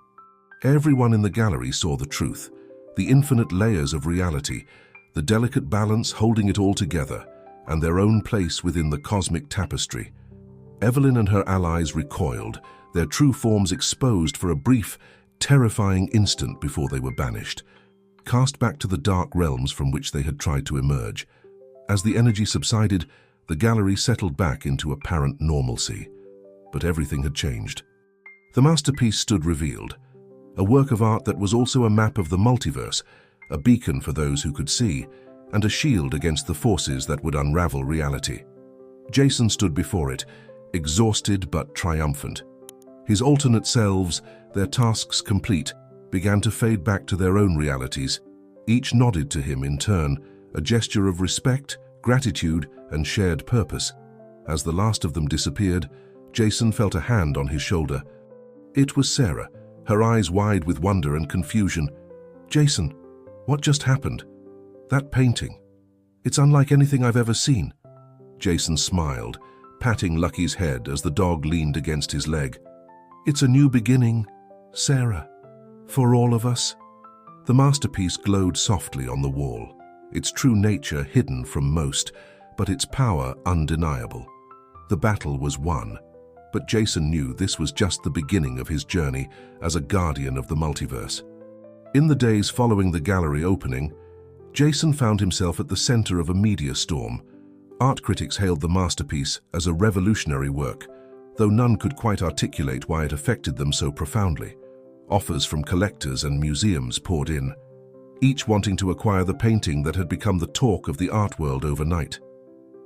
everyone in the gallery saw the truth, the infinite layers of reality, the delicate balance holding it all together, and their own place within the cosmic tapestry. Evelyn and her allies recoiled, their true forms exposed for a brief, terrifying instant before they were banished, cast back to the dark realms from which they had tried to emerge. As the energy subsided, the gallery settled back into apparent normalcy. but everything had changed. The masterpiece stood revealed, a work of art that was also a map of the multiverse, a beacon for those who could see, and a shield against the forces that would unravel reality. Jason stood before it, exhausted but triumphant. His alternate selves, their tasks complete, began to fade back to their own realities. Each nodded to him in turn, a gesture of respect, gratitude, and shared purpose. As the last of them disappeared, Jason felt a hand on his shoulder. It was Sarah, her eyes wide with wonder and confusion. "Jason, what just happened? That painting. It's unlike anything I've ever seen." Jason smiled, patting Lucky's head as the dog leaned against his leg. "It's a new beginning, Sarah, for all of us." The masterpiece glowed softly on the wall, its true nature hidden from most, but its power undeniable. The battle was won, but Jason knew this was just the beginning of his journey as a guardian of the multiverse. In the days following the gallery opening, Jason found himself at the center of a media storm. Art critics hailed the masterpiece as a revolutionary work, though none could quite articulate why it affected them so profoundly. Offers from collectors and museums poured in, each wanting to acquire the painting that had become the talk of the art world overnight.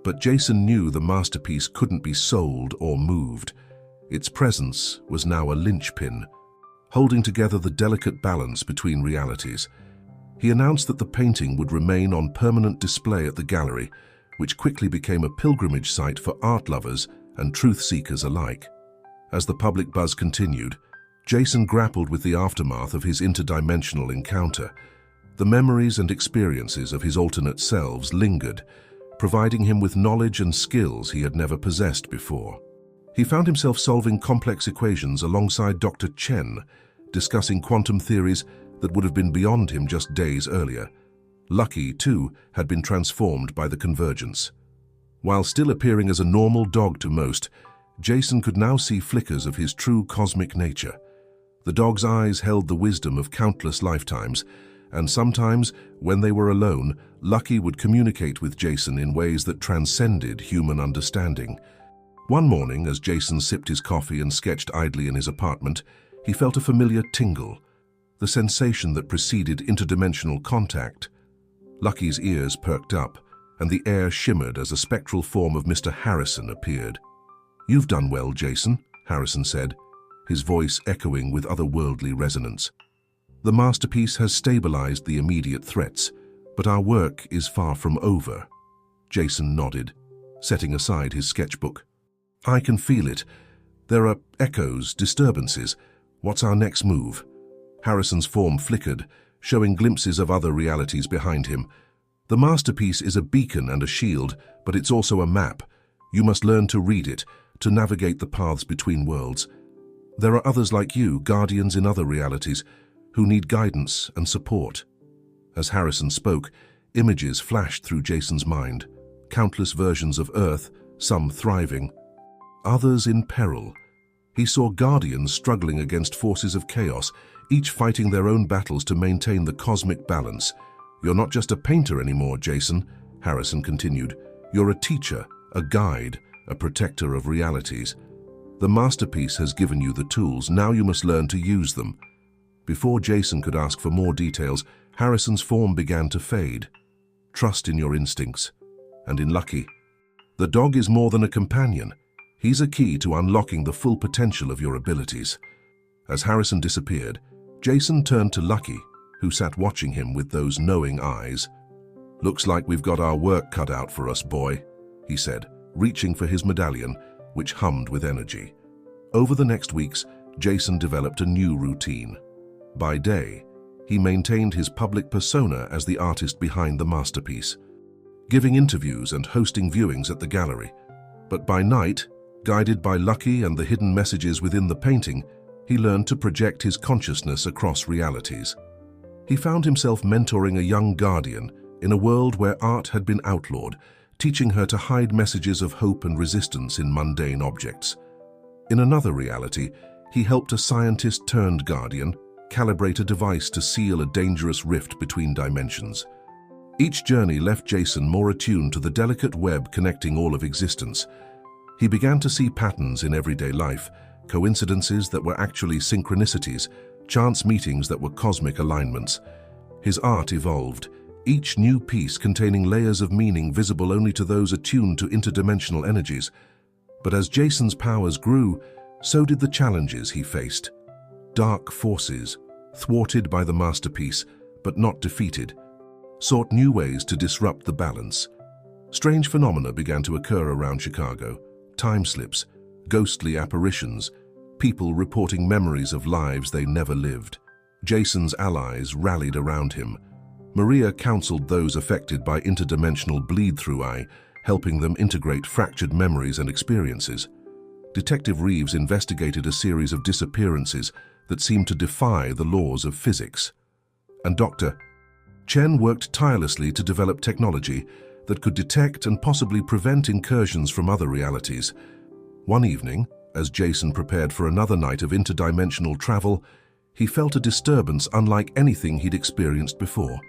But Jason knew the masterpiece couldn't be sold or moved. Its presence was now a linchpin, holding together the delicate balance between realities. He announced that the painting would remain on permanent display at the gallery, which quickly became a pilgrimage site for art lovers and truth seekers alike. As the public buzz continued, Jason grappled with the aftermath of his interdimensional encounter. The memories and experiences of his alternate selves lingered, providing him with knowledge and skills he had never possessed before. He found himself solving complex equations alongside Dr. Chen, discussing quantum theories that would have been beyond him just days earlier. Lucky, too, had been transformed by the convergence. While still appearing as a normal dog to most, Jason could now see flickers of his true cosmic nature. The dog's eyes held the wisdom of countless lifetimes, and sometimes, when they were alone, Lucky would communicate with Jason in ways that transcended human understanding. One morning, as Jason sipped his coffee and sketched idly in his apartment, he felt a familiar tingle, the sensation that preceded interdimensional contact. Lucky's ears perked up, and the air shimmered as a spectral form of Mr. Harrison appeared. "You've done well, Jason," Harrison said, his voice echoing with otherworldly resonance. "The masterpiece has stabilized the immediate threats, but our work is far from over." Jason nodded, setting aside his sketchbook. "I can feel it. There are echoes, disturbances. What's our next move?" Harrison's form flickered, showing glimpses of other realities behind him. "The masterpiece is a beacon and a shield, but it's also a map. You must learn to read it, to navigate the paths between worlds. There are others like you, guardians in other realities, who need guidance and support." As Harrison spoke, images flashed through Jason's mind. Countless versions of Earth, some thriving, others in peril. He saw guardians struggling against forces of chaos, each fighting their own battles to maintain the cosmic balance. "You're not just a painter anymore, Jason," Harrison continued. "You're a teacher, a guide, a protector of realities. The masterpiece has given you the tools, now you must learn to use them." Before Jason could ask for more details, Harrison's form began to fade. "Trust in your instincts, and in Lucky. The dog is more than a companion. He's a key to unlocking the full potential of your abilities." As Harrison disappeared, Jason turned to Lucky, who sat watching him with those knowing eyes. "Looks like we've got our work cut out for us, boy," he said, reaching for his medallion, which hummed with energy. Over the next weeks, Jason developed a new routine. By day, he maintained his public persona as the artist behind the masterpiece, giving interviews and hosting viewings at the gallery. But by night, guided by Lucky and the hidden messages within the painting, he learned to project his consciousness across realities. He found himself mentoring a young guardian in a world where art had been outlawed, teaching her to hide messages of hope and resistance in mundane objects. In another reality, he helped a scientist-turned-guardian calibrate a device to seal a dangerous rift between dimensions. Each journey left Jason more attuned to the delicate web connecting all of existence. He began to see patterns in everyday life, coincidences that were actually synchronicities, chance meetings that were cosmic alignments. His art evolved, each new piece containing layers of meaning visible only to those attuned to interdimensional energies. But as Jason's powers grew, so did the challenges he faced. Dark forces, thwarted by the masterpiece, but not defeated, sought new ways to disrupt the balance. Strange phenomena began to occur around Chicago. Time slips, ghostly apparitions, people reporting memories of lives they never lived. Jason's allies rallied around him. Maria counseled those affected by interdimensional bleed-through eye, helping them integrate fractured memories and experiences. Detective Reeves investigated a series of disappearances that seemed to defy the laws of physics. And Dr. Chen worked tirelessly to develop technology that could detect and possibly prevent incursions from other realities. One evening, as Jason prepared for another night of interdimensional travel, he felt a disturbance unlike anything he'd experienced before.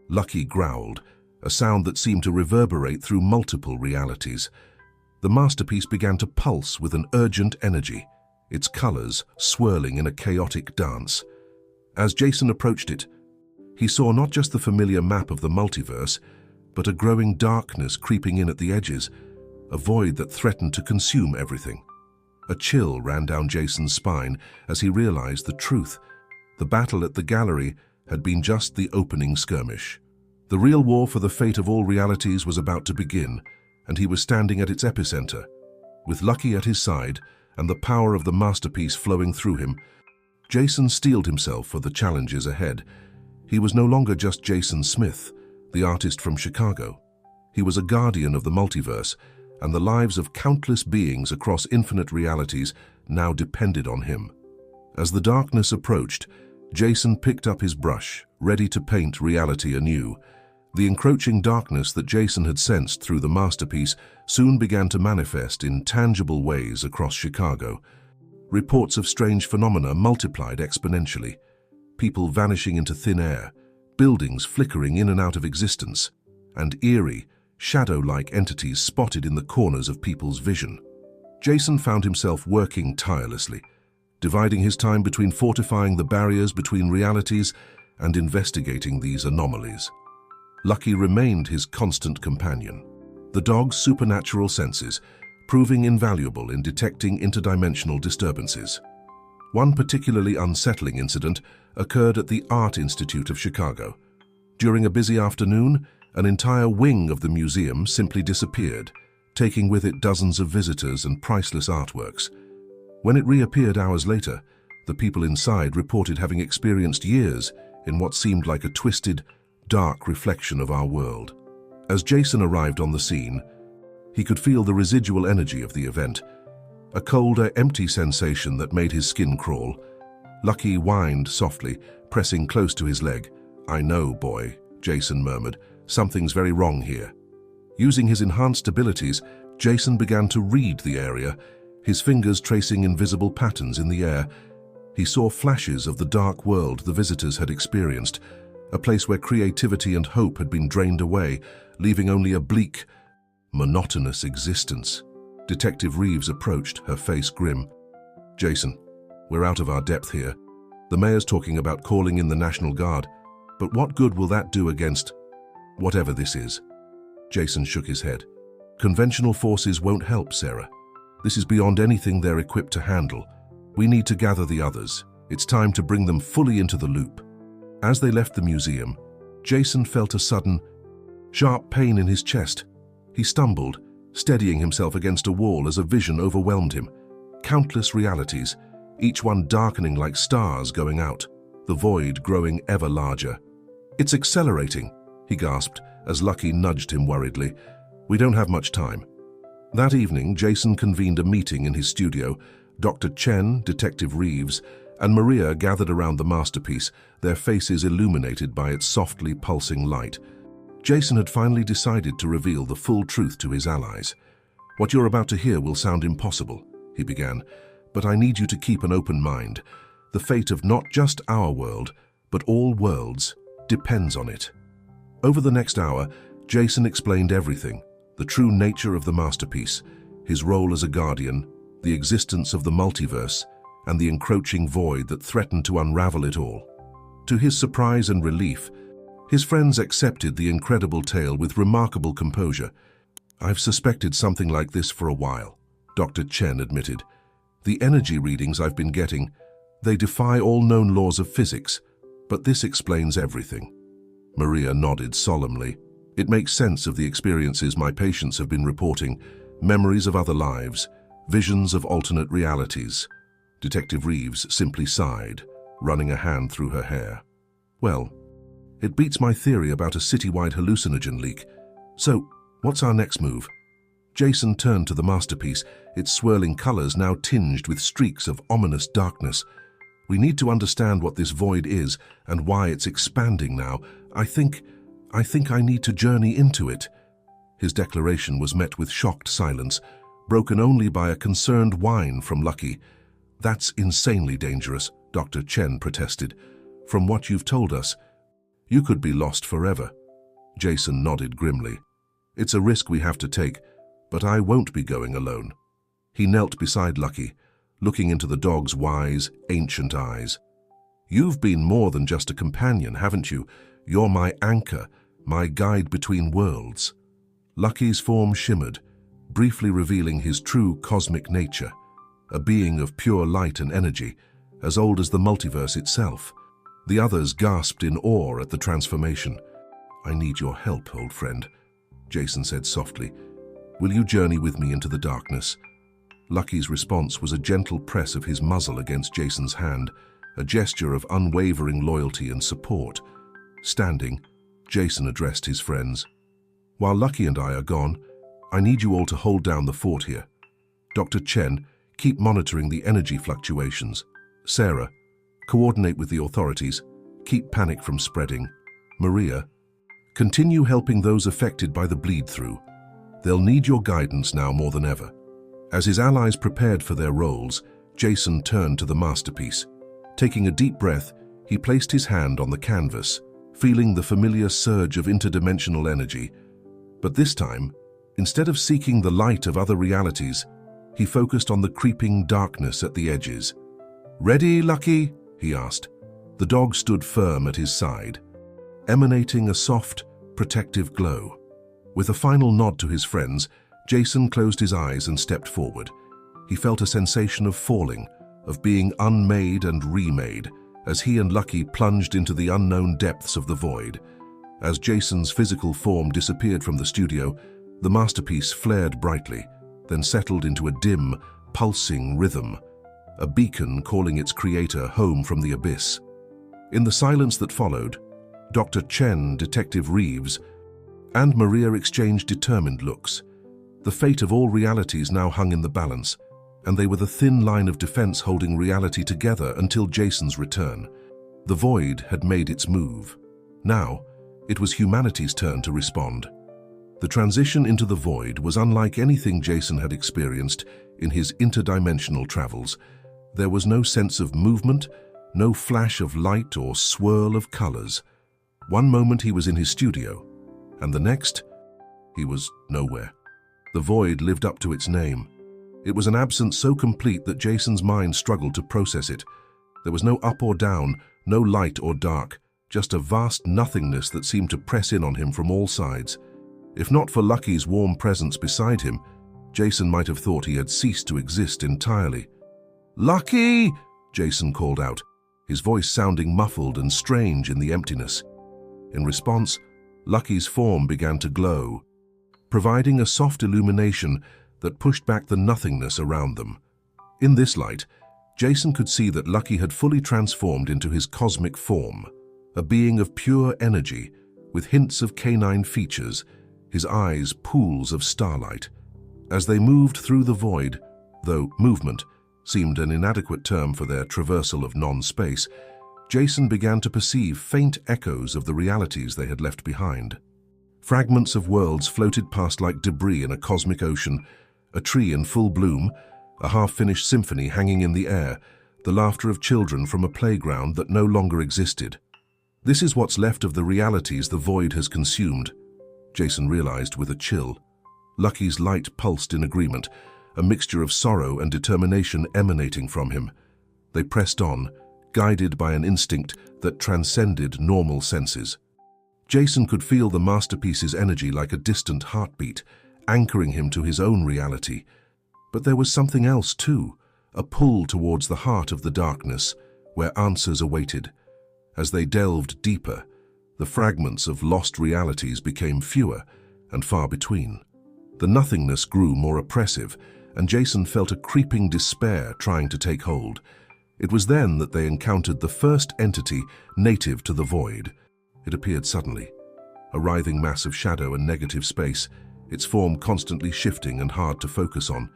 Lucky growled, a sound that seemed to reverberate through multiple realities. The masterpiece began to pulse with an urgent energy, its colors swirling in a chaotic dance. As Jason approached it, he saw not just the familiar map of the multiverse, but a growing darkness creeping in at the edges, a void that threatened to consume everything. A chill ran down Jason's spine as he realized the truth. The battle at the gallery had been just the opening skirmish. The real war for the fate of all realities was about to begin, and he was standing at its epicenter. With Lucky at his side and the power of the masterpiece flowing through him, Jason steeled himself for the challenges ahead. He was no longer just Jason Smith, the artist from Chicago. He was a guardian of the multiverse, and the lives of countless beings across infinite realities now depended on him. As the darkness approached, Jason picked up his brush, ready to paint reality anew. The encroaching darkness that Jason had sensed through the masterpiece soon began to manifest in tangible ways across Chicago. Reports of strange phenomena multiplied exponentially. People vanishing into thin air, buildings flickering in and out of existence, and eerie, shadow-like entities spotted in the corners of people's vision. Jason found himself working tirelessly, dividing his time between fortifying the barriers between realities and investigating these anomalies. Lucky remained his constant companion, the dog's supernatural senses proving invaluable in detecting interdimensional disturbances. One particularly unsettling incident occurred at the Art Institute of Chicago. During a busy afternoon, an entire wing of the museum simply disappeared, taking with it dozens of visitors and priceless artworks. When it reappeared hours later, the people inside reported having experienced years in what seemed like a twisted, dark reflection of our world. As Jason arrived on the scene, he could feel the residual energy of the event, a colder, empty sensation that made his skin crawl. Lucky whined softly, pressing close to his leg. "I know, boy," Jason murmured. "Something's very wrong here." Using his enhanced abilities, Jason began to read the area, his fingers tracing invisible patterns in the air. He saw flashes of the dark world the visitors had experienced, a place where creativity and hope had been drained away, leaving only a bleak, monotonous existence. Detective Reeves approached, her face grim. "Jason, we're out of our depth here. The mayor's talking about calling in the National Guard, but what good will that do against whatever this is?" Jason shook his head. "Conventional forces won't help, Sarah. This is beyond anything they're equipped to handle. We need to gather the others. It's time to bring them fully into the loop." As they left the museum, Jason felt a sudden, sharp pain in his chest. He stumbled, steadying himself against a wall as a vision overwhelmed him. Countless realities, each one darkening like stars going out, the void growing ever larger. "It's accelerating," he gasped as Lucky nudged him worriedly. "We don't have much time." That evening, Jason convened a meeting in his studio. Dr. Chen, Detective Reeves, and Maria gathered around the masterpiece, their faces illuminated by its softly pulsing light. Jason had finally decided to reveal the full truth to his allies. "What you're about to hear will sound impossible," he began, "but I need you to keep an open mind. The fate of not just our world, but all worlds, depends on it." Over the next hour, Jason explained everything, the true nature of the masterpiece, his role as a guardian, the existence of the multiverse, and the encroaching void that threatened to unravel it all. To his surprise and relief, his friends accepted the incredible tale with remarkable composure. "I've suspected something like this for a while," Dr. Chen admitted. "The energy readings I've been getting, they defy all known laws of physics, but this explains everything." Maria nodded solemnly. "It makes sense of the experiences my patients have been reporting, memories of other lives, visions of alternate realities." Detective Reeves simply sighed, running a hand through her hair. "Well, it beats my theory about a citywide hallucinogen leak. So, what's our next move?" Jason turned to the masterpiece, its swirling colors now tinged with streaks of ominous darkness. "We need to understand what this void is and why it's expanding now. I think I need to journey into it." His declaration was met with shocked silence, broken only by a concerned whine from Lucky. "That's insanely dangerous," Dr. Chen protested. "From what you've told us, you could be lost forever." Jason nodded grimly. "It's a risk we have to take, but I won't be going alone." He knelt beside Lucky, looking into the dog's wise, ancient eyes. "You've been more than just a companion, haven't you? You're my anchor, my guide between worlds." Lucky's form shimmered, briefly revealing his true cosmic nature, a being of pure light and energy, as old as the multiverse itself. The others gasped in awe at the transformation. "I need your help, old friend," Jason said softly. "Will you journey with me into the darkness?" Lucky's response was a gentle press of his muzzle against Jason's hand, a gesture of unwavering loyalty and support. Standing, Jason addressed his friends. "While Lucky and I are gone, I need you all to hold down the fort here. Dr. Chen, keep monitoring the energy fluctuations. Sarah, coordinate with the authorities. Keep panic from spreading. Maria, continue helping those affected by the bleed-through. They'll need your guidance now more than ever." As his allies prepared for their roles, Jason turned to the masterpiece. Taking a deep breath, he placed his hand on the canvas, feeling the familiar surge of interdimensional energy. But this time, instead of seeking the light of other realities, he focused on the creeping darkness at the edges. "Ready, Lucky?" he asked. The dog stood firm at his side, emanating a soft, protective glow. With a final nod to his friends, Jason closed his eyes and stepped forward. He felt a sensation of falling, of being unmade and remade, as he and Lucky plunged into the unknown depths of the void. As Jason's physical form disappeared from the studio, the masterpiece flared brightly, then settled into a dim, pulsing rhythm, a beacon calling its creator home from the abyss. In the silence that followed, Dr. Chen, Detective Reeves, and Maria exchanged determined looks. The fate of all realities now hung in the balance, and they were the thin line of defense holding reality together until Jason's return. The void had made its move. Now, it was humanity's turn to respond. The transition into the void was unlike anything Jason had experienced in his interdimensional travels. There was no sense of movement, no flash of light or swirl of colors. One moment he was in his studio, and the next, he was nowhere. The void lived up to its name. It was an absence so complete that Jason's mind struggled to process it. There was no up or down, no light or dark, just a vast nothingness that seemed to press in on him from all sides. If not for Lucky's warm presence beside him, Jason might have thought he had ceased to exist entirely. "Lucky!" Jason called out, his voice sounding muffled and strange in the emptiness. In response, Lucky's form began to glow, providing a soft illumination that pushed back the nothingness around them. In this light, Jason could see that Lucky had fully transformed into his cosmic form, a being of pure energy, with hints of canine features, his eyes pools of starlight. As they moved through the void, though movement seemed an inadequate term for their traversal of non-space, Jason began to perceive faint echoes of the realities they had left behind. Fragments of worlds floated past like debris in a cosmic ocean, a tree in full bloom, a half-finished symphony hanging in the air, the laughter of children from a playground that no longer existed. This is what's left of the realities the void has consumed, Jason realized with a chill. Lucky's light pulsed in agreement, a mixture of sorrow and determination emanating from him. They pressed on, guided by an instinct that transcended normal senses. Jason could feel the masterpiece's energy like a distant heartbeat, anchoring him to his own reality. But there was something else too, a pull towards the heart of the darkness, where answers awaited. As they delved deeper, the fragments of lost realities became fewer and far between. The nothingness grew more oppressive, and Jason felt a creeping despair trying to take hold. It was then that they encountered the first entity native to the void. It appeared suddenly, a writhing mass of shadow and negative space, its form constantly shifting and hard to focus on.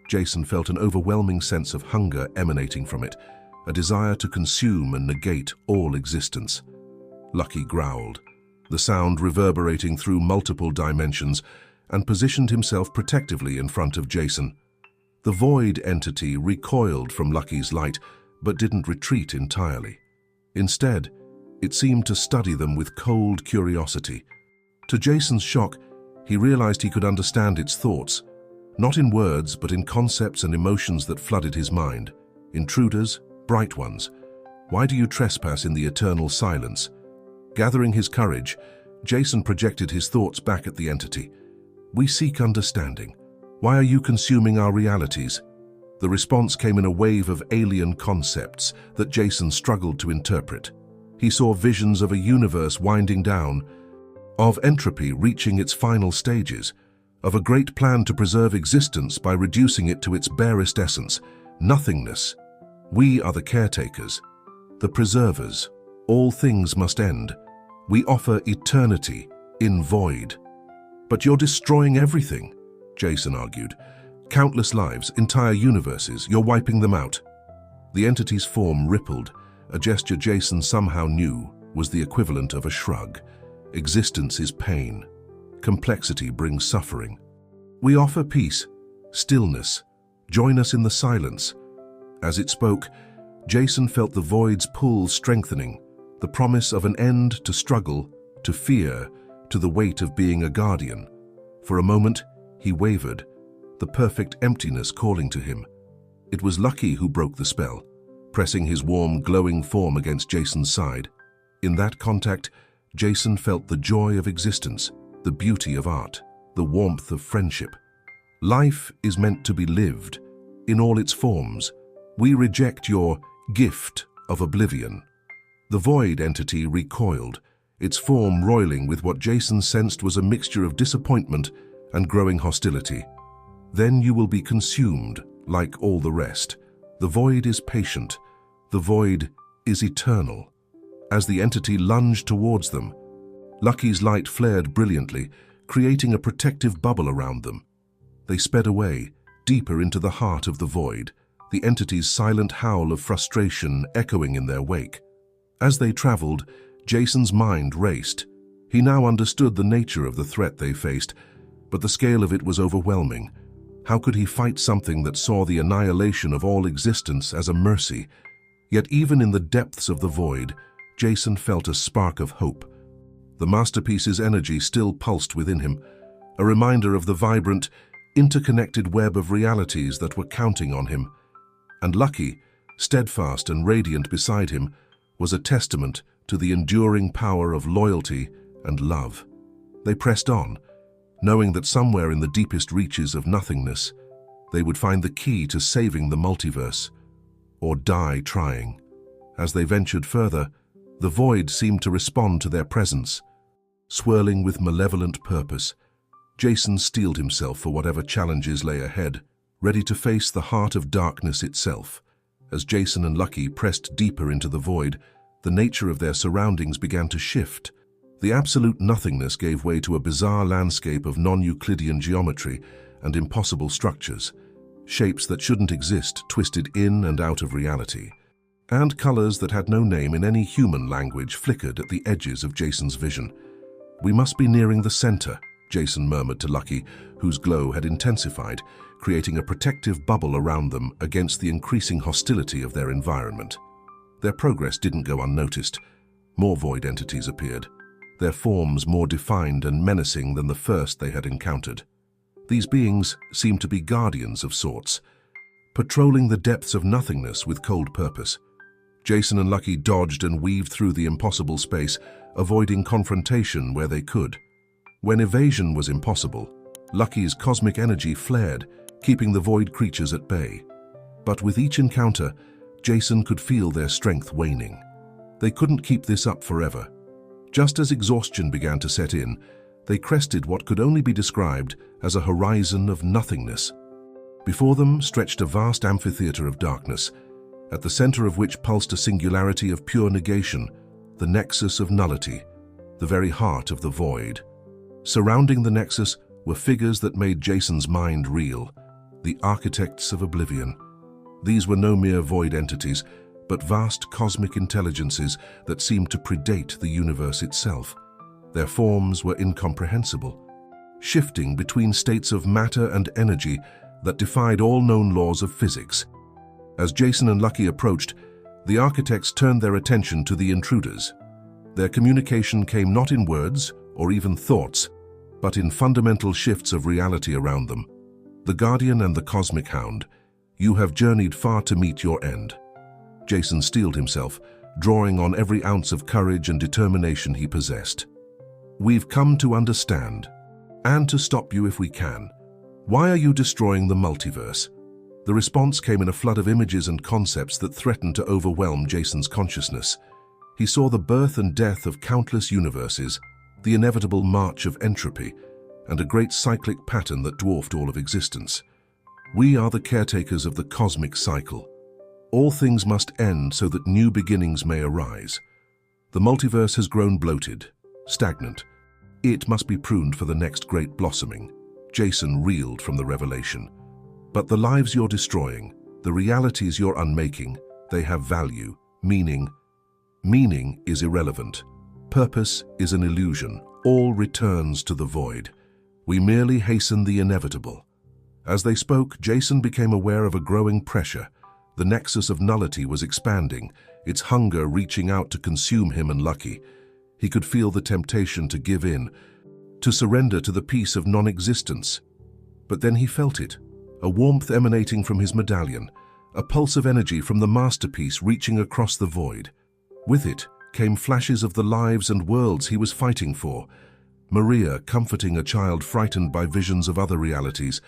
Jason felt an overwhelming sense of hunger emanating from it, a desire to consume and negate all existence. Lucky growled, the sound reverberating through multiple dimensions, and positioned himself protectively in front of Jason. The void entity recoiled from Lucky's light, but didn't retreat entirely. Instead, it seemed to study them with cold curiosity. To Jason's shock, he realized he could understand its thoughts, not in words, but in concepts and emotions that flooded his mind. Intruders, bright ones. Why do you trespass in the eternal silence? Gathering his courage, Jason projected his thoughts back at the entity. We seek understanding. Why are you consuming our realities? The response came in a wave of alien concepts that Jason struggled to interpret. He saw visions of a universe winding down, of entropy reaching its final stages, of a great plan to preserve existence by reducing it to its barest essence, nothingness. We are the caretakers, the preservers. All things must end. We offer eternity in void. But you're destroying everything, Jason argued. Countless lives, entire universes, you're wiping them out. The entity's form rippled, a gesture Jason somehow knew was the equivalent of a shrug. Existence is pain. Complexity brings suffering. We offer peace, stillness. Join us in the silence. As it spoke, Jason felt the void's pull strengthening, the promise of an end to struggle, to fear, to the weight of being a guardian. For a moment, he wavered, the perfect emptiness calling to him. It was Lucky who broke the spell, pressing his warm, glowing form against Jason's side. In that contact, Jason felt the joy of existence, the beauty of art, the warmth of friendship. Life is meant to be lived, in all its forms. We reject your gift of oblivion. The void entity recoiled, its form roiling with what Jason sensed was a mixture of disappointment and growing hostility. Then you will be consumed, like all the rest. The void is patient. The void is eternal. As the entity lunged towards them, Lucky's light flared brilliantly, creating a protective bubble around them. They sped away, deeper into the heart of the void, the entity's silent howl of frustration echoing in their wake. As they traveled, Jason's mind raced. He now understood the nature of the threat they faced, but the scale of it was overwhelming. How could he fight something that saw the annihilation of all existence as a mercy? Yet even in the depths of the void, Jason felt a spark of hope. The masterpiece's energy still pulsed within him, a reminder of the vibrant, interconnected web of realities that were counting on him. And Lucky, steadfast and radiant beside him, was a testament to the enduring power of loyalty and love. They pressed on, knowing that somewhere in the deepest reaches of nothingness, they would find the key to saving the multiverse, or die trying. As they ventured further, the void seemed to respond to their presence. Swirling with malevolent purpose, Jason steeled himself for whatever challenges lay ahead, ready to face the heart of darkness itself. As Jason and Lucky pressed deeper into the void, the nature of their surroundings began to shift. The absolute nothingness gave way to a bizarre landscape of non-Euclidean geometry and impossible structures, shapes that shouldn't exist twisted in and out of reality, and colors that had no name in any human language flickered at the edges of Jason's vision. We must be nearing the center, Jason murmured to Lucky, whose glow had intensified, creating a protective bubble around them against the increasing hostility of their environment. Their progress didn't go unnoticed. More void entities appeared, their forms more defined and menacing than the first they had encountered. These beings seemed to be guardians of sorts, patrolling the depths of nothingness with cold purpose. Jason and Lucky dodged and weaved through the impossible space, avoiding confrontation where they could. When evasion was impossible, Lucky's cosmic energy flared, keeping the void creatures at bay. But with each encounter, Jason could feel their strength waning. They couldn't keep this up forever. Just as exhaustion began to set in, they crested what could only be described as a horizon of nothingness. Before them stretched a vast amphitheater of darkness, at the center of which pulsed a singularity of pure negation, the nexus of nullity, the very heart of the void. Surrounding the nexus were figures that made Jason's mind reel, the architects of oblivion. These were no mere void entities, but vast cosmic intelligences that seemed to predate the universe itself. Their forms were incomprehensible, shifting between states of matter and energy that defied all known laws of physics. As Jason and Lucky approached, the architects turned their attention to the intruders. Their communication came not in words or even thoughts, but in fundamental shifts of reality around them. The Guardian and the Cosmic Hound, you have journeyed far to meet your end. Jason steeled himself, drawing on every ounce of courage and determination he possessed. We've come to understand, and to stop you if we can. Why are you destroying the multiverse? The response came in a flood of images and concepts that threatened to overwhelm Jason's consciousness. He saw the birth and death of countless universes, the inevitable march of entropy, and a great cyclic pattern that dwarfed all of existence. We are the caretakers of the cosmic cycle. All things must end so that new beginnings may arise. The multiverse has grown bloated, stagnant. It must be pruned for the next great blossoming. Jason reeled from the revelation. But the lives you're destroying, the realities you're unmaking, they have value, meaning. Meaning is irrelevant. Purpose is an illusion. All returns to the void. We merely hasten the inevitable. As they spoke, Jason became aware of a growing pressure. The nexus of nullity was expanding, its hunger reaching out to consume him and Lucky. He could feel the temptation to give in, to surrender to the peace of non-existence. But then he felt it, a warmth emanating from his medallion, a pulse of energy from the masterpiece reaching across the void. With it came flashes of the lives and worlds he was fighting for. Maria comforting a child frightened by visions of other realities,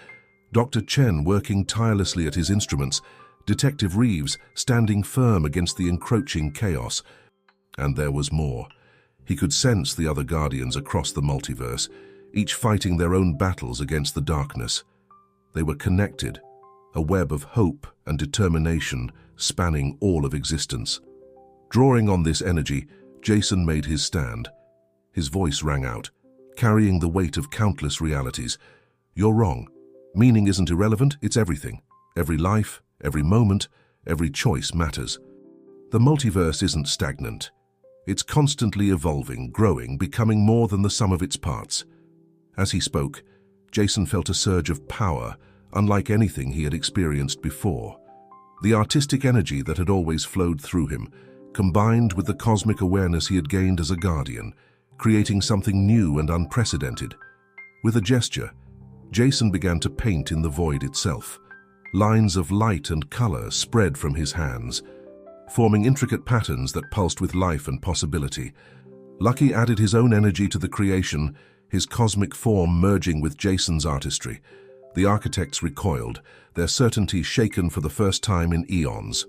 Dr. Chen working tirelessly at his instruments, Detective Reeves standing firm against the encroaching chaos. And there was more. He could sense the other Guardians across the multiverse, each fighting their own battles against the darkness. They were connected, a web of hope and determination spanning all of existence. Drawing on this energy, Jason made his stand. His voice rang out, carrying the weight of countless realities. You're wrong. Meaning isn't irrelevant, it's everything. Every life, every moment, every choice matters. The multiverse isn't stagnant. It's constantly evolving, growing, becoming more than the sum of its parts. As he spoke, Jason felt a surge of power, unlike anything he had experienced before. The artistic energy that had always flowed through him, combined with the cosmic awareness he had gained as a guardian, creating something new and unprecedented. With a gesture, Jason began to paint in the void itself. Lines of light and color spread from his hands, forming intricate patterns that pulsed with life and possibility. Lucky added his own energy to the creation, his cosmic form merging with Jason's artistry. The architects recoiled, their certainty shaken for the first time in eons.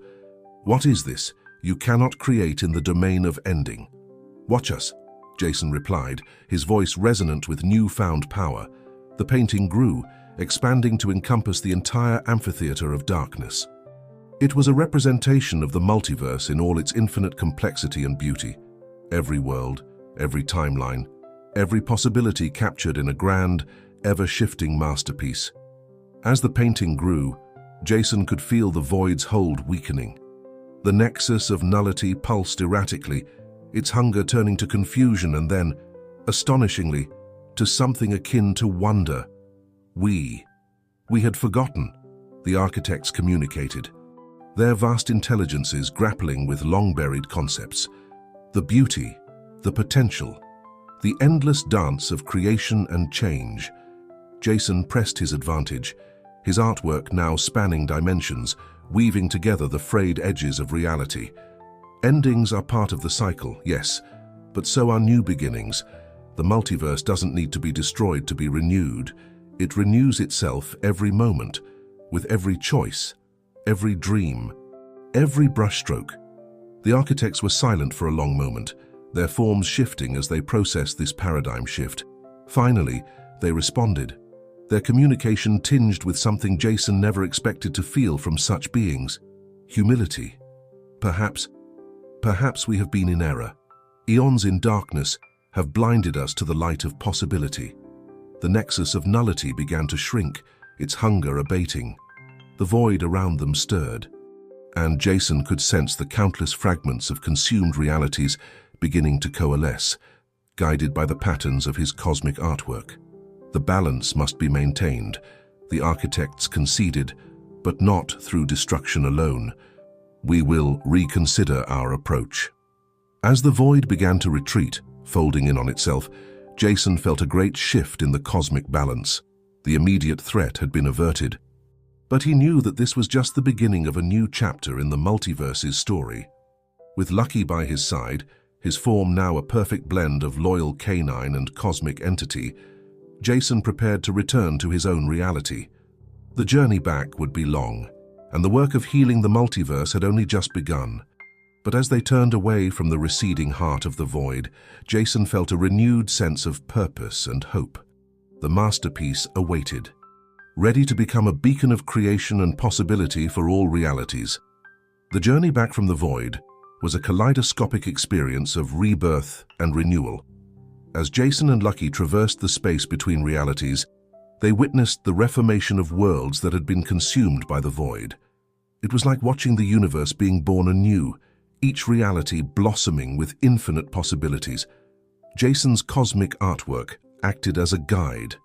What is this you cannot create in the domain of ending? Watch us, Jason replied, his voice resonant with newfound power. The painting grew, expanding to encompass the entire amphitheater of darkness. It was a representation of the multiverse in all its infinite complexity and beauty. Every world, every timeline, every possibility captured in a grand, ever-shifting masterpiece. As the painting grew, Jason could feel the void's hold weakening. The nexus of nullity pulsed erratically, its hunger turning to confusion and then, astonishingly, to something akin to wonder. We had forgotten, the architects communicated, their vast intelligences grappling with long-buried concepts. The beauty, the potential, the endless dance of creation and change. Jason pressed his advantage, his artwork now spanning dimensions, weaving together the frayed edges of reality. Endings are part of the cycle, yes, but so are new beginnings. The multiverse doesn't need to be destroyed to be renewed. It renews itself every moment, with every choice, every dream, every brushstroke. The architects were silent for a long moment, their forms shifting as they processed this paradigm shift. Finally, they responded, their communication tinged with something Jason never expected to feel from such beings: humility. Perhaps we have been in error. Eons in darkness have blinded us to the light of possibility. The nexus of nullity began to shrink, its hunger abating. The void around them stirred, and Jason could sense the countless fragments of consumed realities beginning to coalesce, guided by the patterns of his cosmic artwork. The balance must be maintained, the architects conceded, but not through destruction alone. We will reconsider our approach. As the void began to retreat, folding in on itself, Jason felt a great shift in the cosmic balance. The immediate threat had been averted. But he knew that this was just the beginning of a new chapter in the multiverse's story. With Lucky by his side, his form now a perfect blend of loyal canine and cosmic entity, Jason prepared to return to his own reality. The journey back would be long, and the work of healing the multiverse had only just begun. But as they turned away from the receding heart of the void, Jason felt a renewed sense of purpose and hope. The masterpiece awaited, ready to become a beacon of creation and possibility for all realities. The journey back from the void was a kaleidoscopic experience of rebirth and renewal. As Jason and Lucky traversed the space between realities, they witnessed the reformation of worlds that had been consumed by the void. It was like watching the universe being born anew, each reality blossoming with infinite possibilities. Jason's cosmic artwork acted as a guide,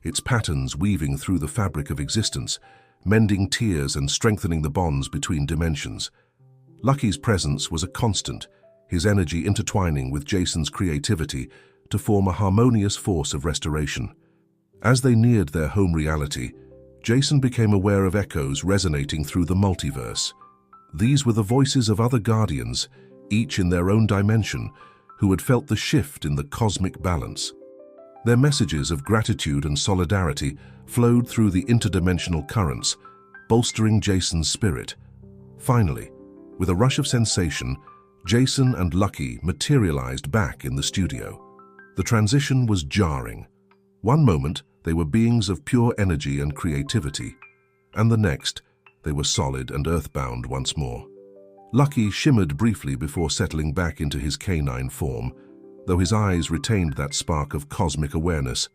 its patterns weaving through the fabric of existence, mending tears and strengthening the bonds between dimensions. Lucky's presence was a constant, his energy intertwining with Jason's creativity to form a harmonious force of restoration. As they neared their home reality, Jason became aware of echoes resonating through the multiverse. These were the voices of other guardians, each in their own dimension, who had felt the shift in the cosmic balance. Their messages of gratitude and solidarity flowed through the interdimensional currents, bolstering Jason's spirit. Finally, with a rush of sensation, Jason and Lucky materialized back in the studio. The transition was jarring. One moment, they were beings of pure energy and creativity, and the next, they were solid and earthbound once more. Lucky shimmered briefly before settling back into his canine form, though his eyes retained that spark of cosmic awareness.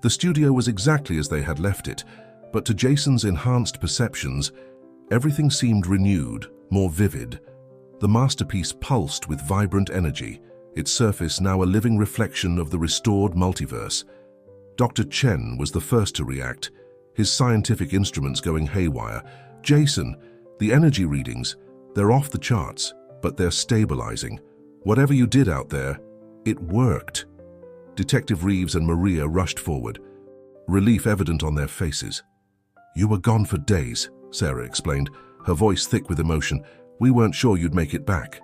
The studio was exactly as they had left it, but to Jason's enhanced perceptions, everything seemed renewed, more vivid. The masterpiece pulsed with vibrant energy, its surface now a living reflection of the restored multiverse. Dr. Chen was the first to react, his scientific instruments going haywire. "Jason, the energy readings, they're off the charts, but they're stabilizing. Whatever you did out there, it worked." Detective Reeves and Maria rushed forward, relief evident on their faces. "You were gone for days," Sarah explained, her voice thick with emotion. "We weren't sure you'd make it back."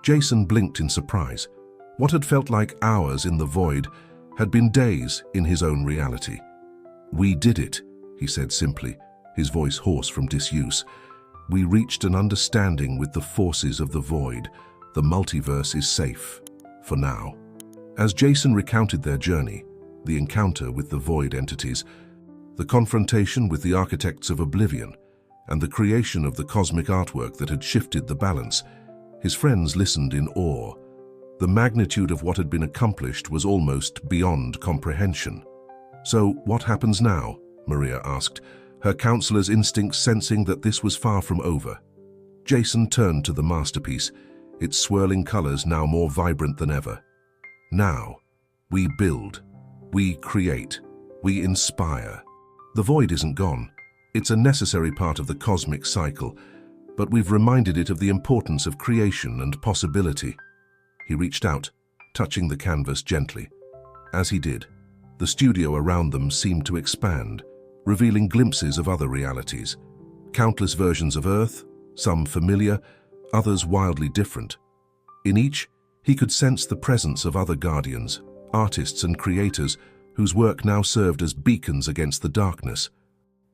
Jason blinked in surprise. What had felt like hours in the void had been days in his own reality. "We did it," he said simply, his voice hoarse from disuse. "We reached an understanding with the forces of the void. The multiverse is safe, for now." As Jason recounted their journey, the encounter with the void entities, the confrontation with the architects of oblivion, and the creation of the cosmic artwork that had shifted the balance, his friends listened in awe. The magnitude of what had been accomplished was almost beyond comprehension. "So, what happens now?" Maria asked, her counselor's instincts sensing that this was far from over. Jason turned to the masterpiece, its swirling colors now more vibrant than ever. "Now, we build, we create, we inspire. The void isn't gone. It's a necessary part of the cosmic cycle, but we've reminded it of the importance of creation and possibility." He reached out, touching the canvas gently. As he did, the The studio around them seemed to expand, revealing glimpses of other realities. Countless versions of Earth, some familiar, others wildly different. In each, he could sense the presence of other guardians, artists and creators whose work now served as beacons against the darkness.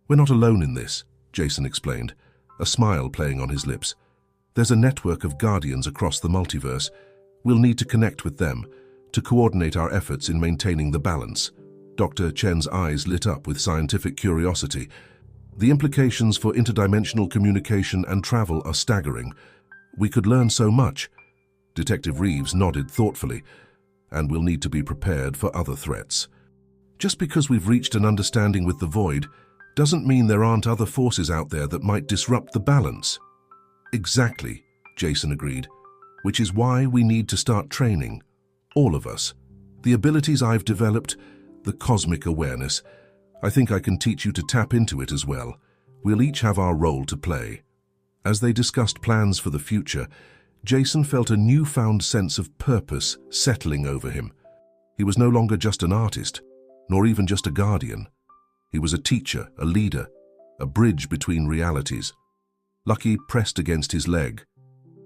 "We're not alone in this," Jason explained, a smile playing on his lips. "There's a network of guardians across the multiverse. We'll need to connect with them to coordinate our efforts in maintaining the balance." Dr. Chen's eyes lit up with scientific curiosity. "The implications for interdimensional communication and travel are staggering. We could learn so much." Detective Reeves nodded thoughtfully. "And we'll need to be prepared for other threats. Just because we've reached an understanding with the Void doesn't mean there aren't other forces out there that might disrupt the balance." "Exactly," Jason agreed, "which is why we need to start training. All of us. The abilities I've developed, the cosmic awareness, I think I can teach you to tap into it as well. We'll each have our role to play." As they discussed plans for the future, Jason felt a newfound sense of purpose settling over him. He was no longer just an artist, nor even just a guardian. He was a teacher, a leader, a bridge between realities. Lucky pressed against his leg,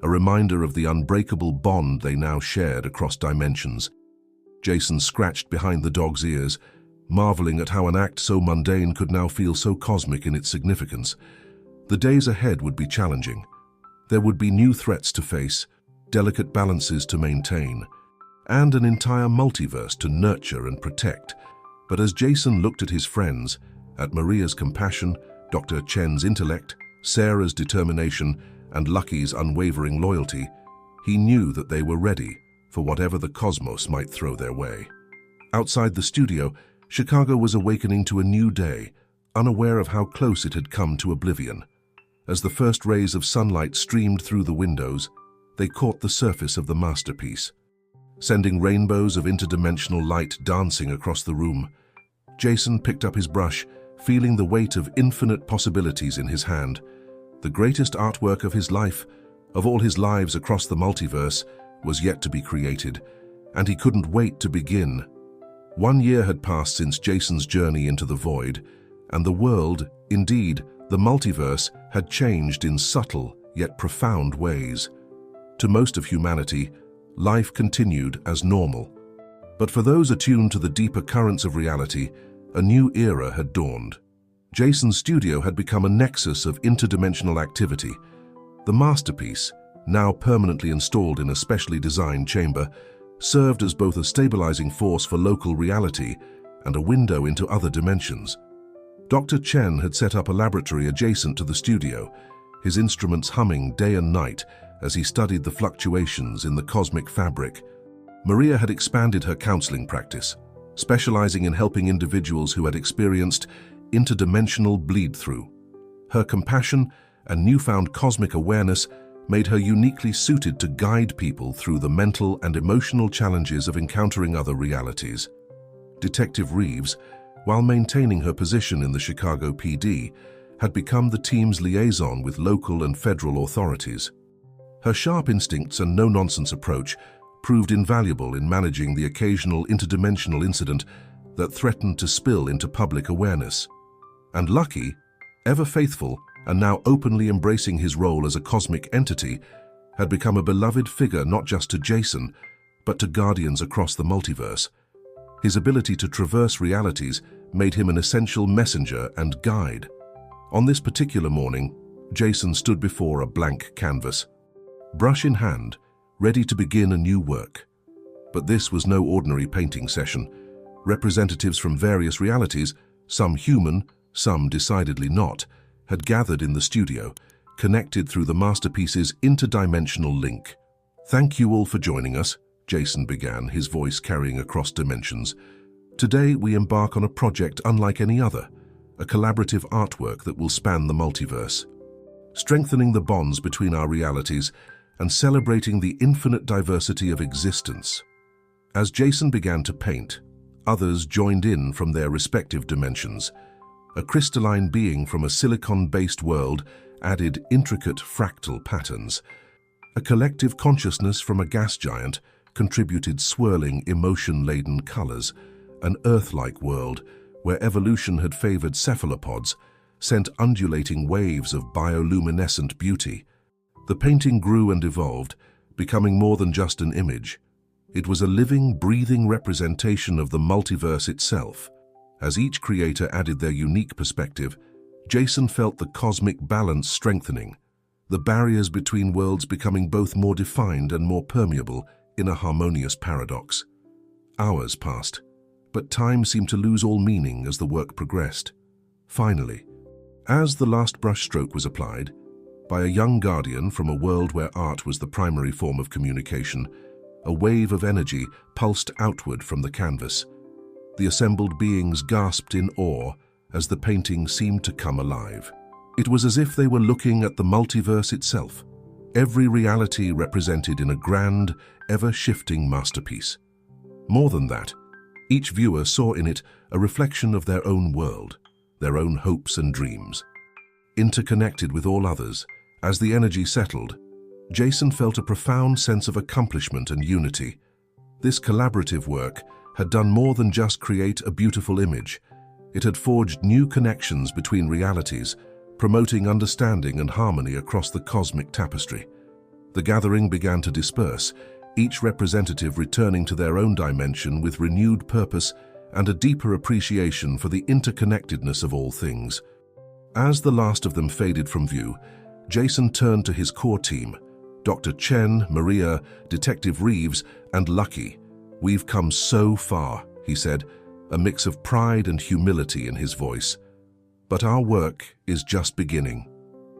a reminder of the unbreakable bond they now shared across dimensions. Jason scratched behind the dog's ears, marveling at how an act so mundane could now feel so cosmic in its significance. The days ahead would be challenging. There would be new threats to face, delicate balances to maintain, and an entire multiverse to nurture and protect. But as Jason looked at his friends, at Maria's compassion, Dr. Chen's intellect, Sarah's determination, and Lucky's unwavering loyalty, he knew that they were ready for whatever the cosmos might throw their way. Outside the studio, Chicago was awakening to a new day, unaware of how close it had come to oblivion. As the first rays of sunlight streamed through the windows, they caught the surface of the masterpiece, sending rainbows of interdimensional light dancing across the room. Jason picked up his brush, feeling the weight of infinite possibilities in his hand. The greatest artwork of his life, of all his lives across the multiverse, was yet to be created, and he couldn't wait to begin. 1 year had passed since Jason's journey into the Void, and the world, indeed, the multiverse, had changed in subtle yet profound ways. To most of humanity, life continued as normal. But for those attuned to the deeper currents of reality, a new era had dawned. Jason's studio had become a nexus of interdimensional activity. The masterpiece, now permanently installed in a specially designed chamber, served as both a stabilizing force for local reality and a window into other dimensions. Dr. Chen had set up a laboratory adjacent to the studio, his instruments humming day and night as he studied the fluctuations in the cosmic fabric. Maria had expanded her counseling practice, specializing in helping individuals who had experienced interdimensional bleed-through. Her compassion and newfound cosmic awareness made her uniquely suited to guide people through the mental and emotional challenges of encountering other realities. Detective Reeves, while maintaining her position in the Chicago PD, had become the team's liaison with local and federal authorities. Her sharp instincts and no-nonsense approach proved invaluable in managing the occasional interdimensional incident that threatened to spill into public awareness. And Lucky, ever faithful and now openly embracing his role as a cosmic entity, had become a beloved figure not just to Jason, but to guardians across the multiverse. His ability to traverse realities made him an essential messenger and guide. On this particular morning, Jason stood before a blank canvas, brush in hand, ready to begin a new work. But this was no ordinary painting session. Representatives from various realities, some human, some decidedly not, had gathered in the studio, connected through the masterpiece's interdimensional link. "Thank you all for joining us," Jason began, his voice carrying across dimensions. "Today we embark on a project unlike any other, a collaborative artwork that will span the multiverse, strengthening the bonds between our realities and celebrating the infinite diversity of existence." As Jason began to paint, others joined in from their respective dimensions. A crystalline being from a silicon-based world added intricate fractal patterns. A collective consciousness from a gas giant contributed swirling, emotion-laden colors. an Earth-like world where evolution had favored cephalopods, sent undulating waves of bioluminescent beauty. The painting grew and evolved, becoming more than just an image. It was a living, breathing representation of the multiverse itself. As each creator added their unique perspective, Jason felt the cosmic balance strengthening, the barriers between worlds becoming both more defined and more permeable in a harmonious paradox. Hours passed, but time seemed to lose all meaning as the work progressed. Finally, as the last brushstroke was applied, by a young guardian from a world where art was the primary form of communication, a wave of energy pulsed outward from the canvas. The assembled beings gasped in awe as the painting seemed to come alive. It was as if they were looking at the multiverse itself, every reality represented in a grand, ever-shifting masterpiece. More than that, each viewer saw in it a reflection of their own world, their own hopes and dreams. Interconnected with all others, as the energy settled, Jason felt a profound sense of accomplishment and unity. This collaborative work had done more than just create a beautiful image. It had forged new connections between realities, promoting understanding and harmony across the cosmic tapestry. The gathering began to disperse, each representative returning to their own dimension with renewed purpose and a deeper appreciation for the interconnectedness of all things. As the last of them faded from view, Jason turned to his core team, Dr. Chen, Maria, Detective Reeves, and Lucky. "We've come so far," he said, a mix of pride and humility in his voice. "But our work is just beginning."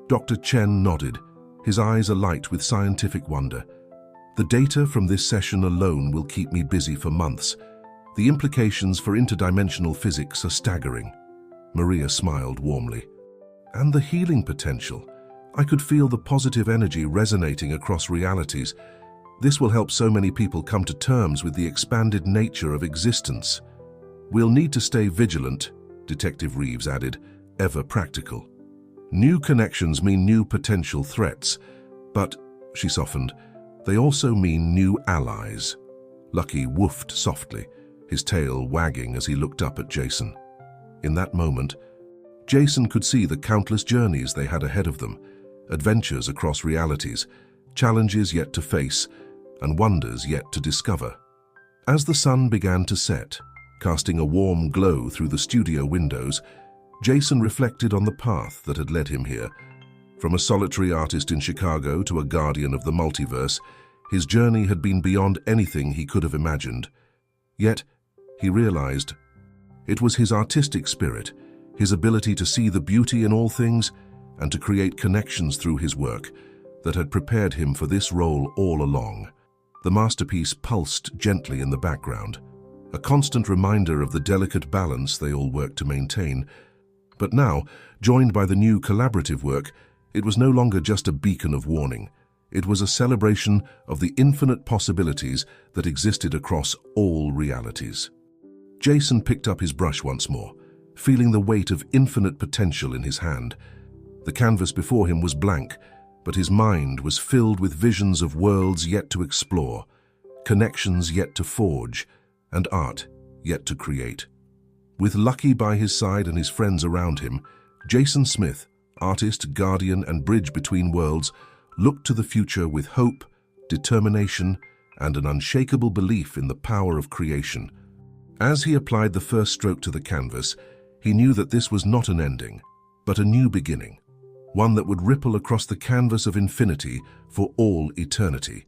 Dr. Chen nodded, his eyes alight with scientific wonder. "The data from this session alone will keep me busy for months. The implications for interdimensional physics are staggering." Maria smiled warmly. "And the healing potential. I could feel the positive energy resonating across realities. This will help so many people come to terms with the expanded nature of existence." "We'll need to stay vigilant," Detective Reeves added, ever practical. "New connections mean new potential threats, but," she softened, "they also mean new allies." Lucky woofed softly, his tail wagging as he looked up at Jason. In that moment, Jason could see the countless journeys they had ahead of them, adventures across realities, challenges yet to face, and wonders yet to discover. As the sun began to set, casting a warm glow through the studio windows, Jason reflected on the path that had led him here. From a solitary artist in Chicago to a guardian of the multiverse, his journey had been beyond anything he could have imagined. Yet, he realized, it was his artistic spirit, his ability to see the beauty in all things and to create connections through his work, that had prepared him for this role all along. The masterpiece pulsed gently in the background, a constant reminder of the delicate balance they all worked to maintain. But now, joined by the new collaborative work, it was no longer just a beacon of warning. It was a celebration of the infinite possibilities that existed across all realities. Jason picked up his brush once more, feeling the weight of infinite potential in his hand. The canvas before him was blank, but his mind was filled with visions of worlds yet to explore, connections yet to forge, and art yet to create. With Lucky by his side and his friends around him, Jason Smith, artist, guardian, and bridge between worlds, looked to the future with hope, determination, and an unshakable belief in the power of creation. As he applied the first stroke to the canvas, he knew that this was not an ending, but a new beginning, one that would ripple across the canvas of infinity for all eternity.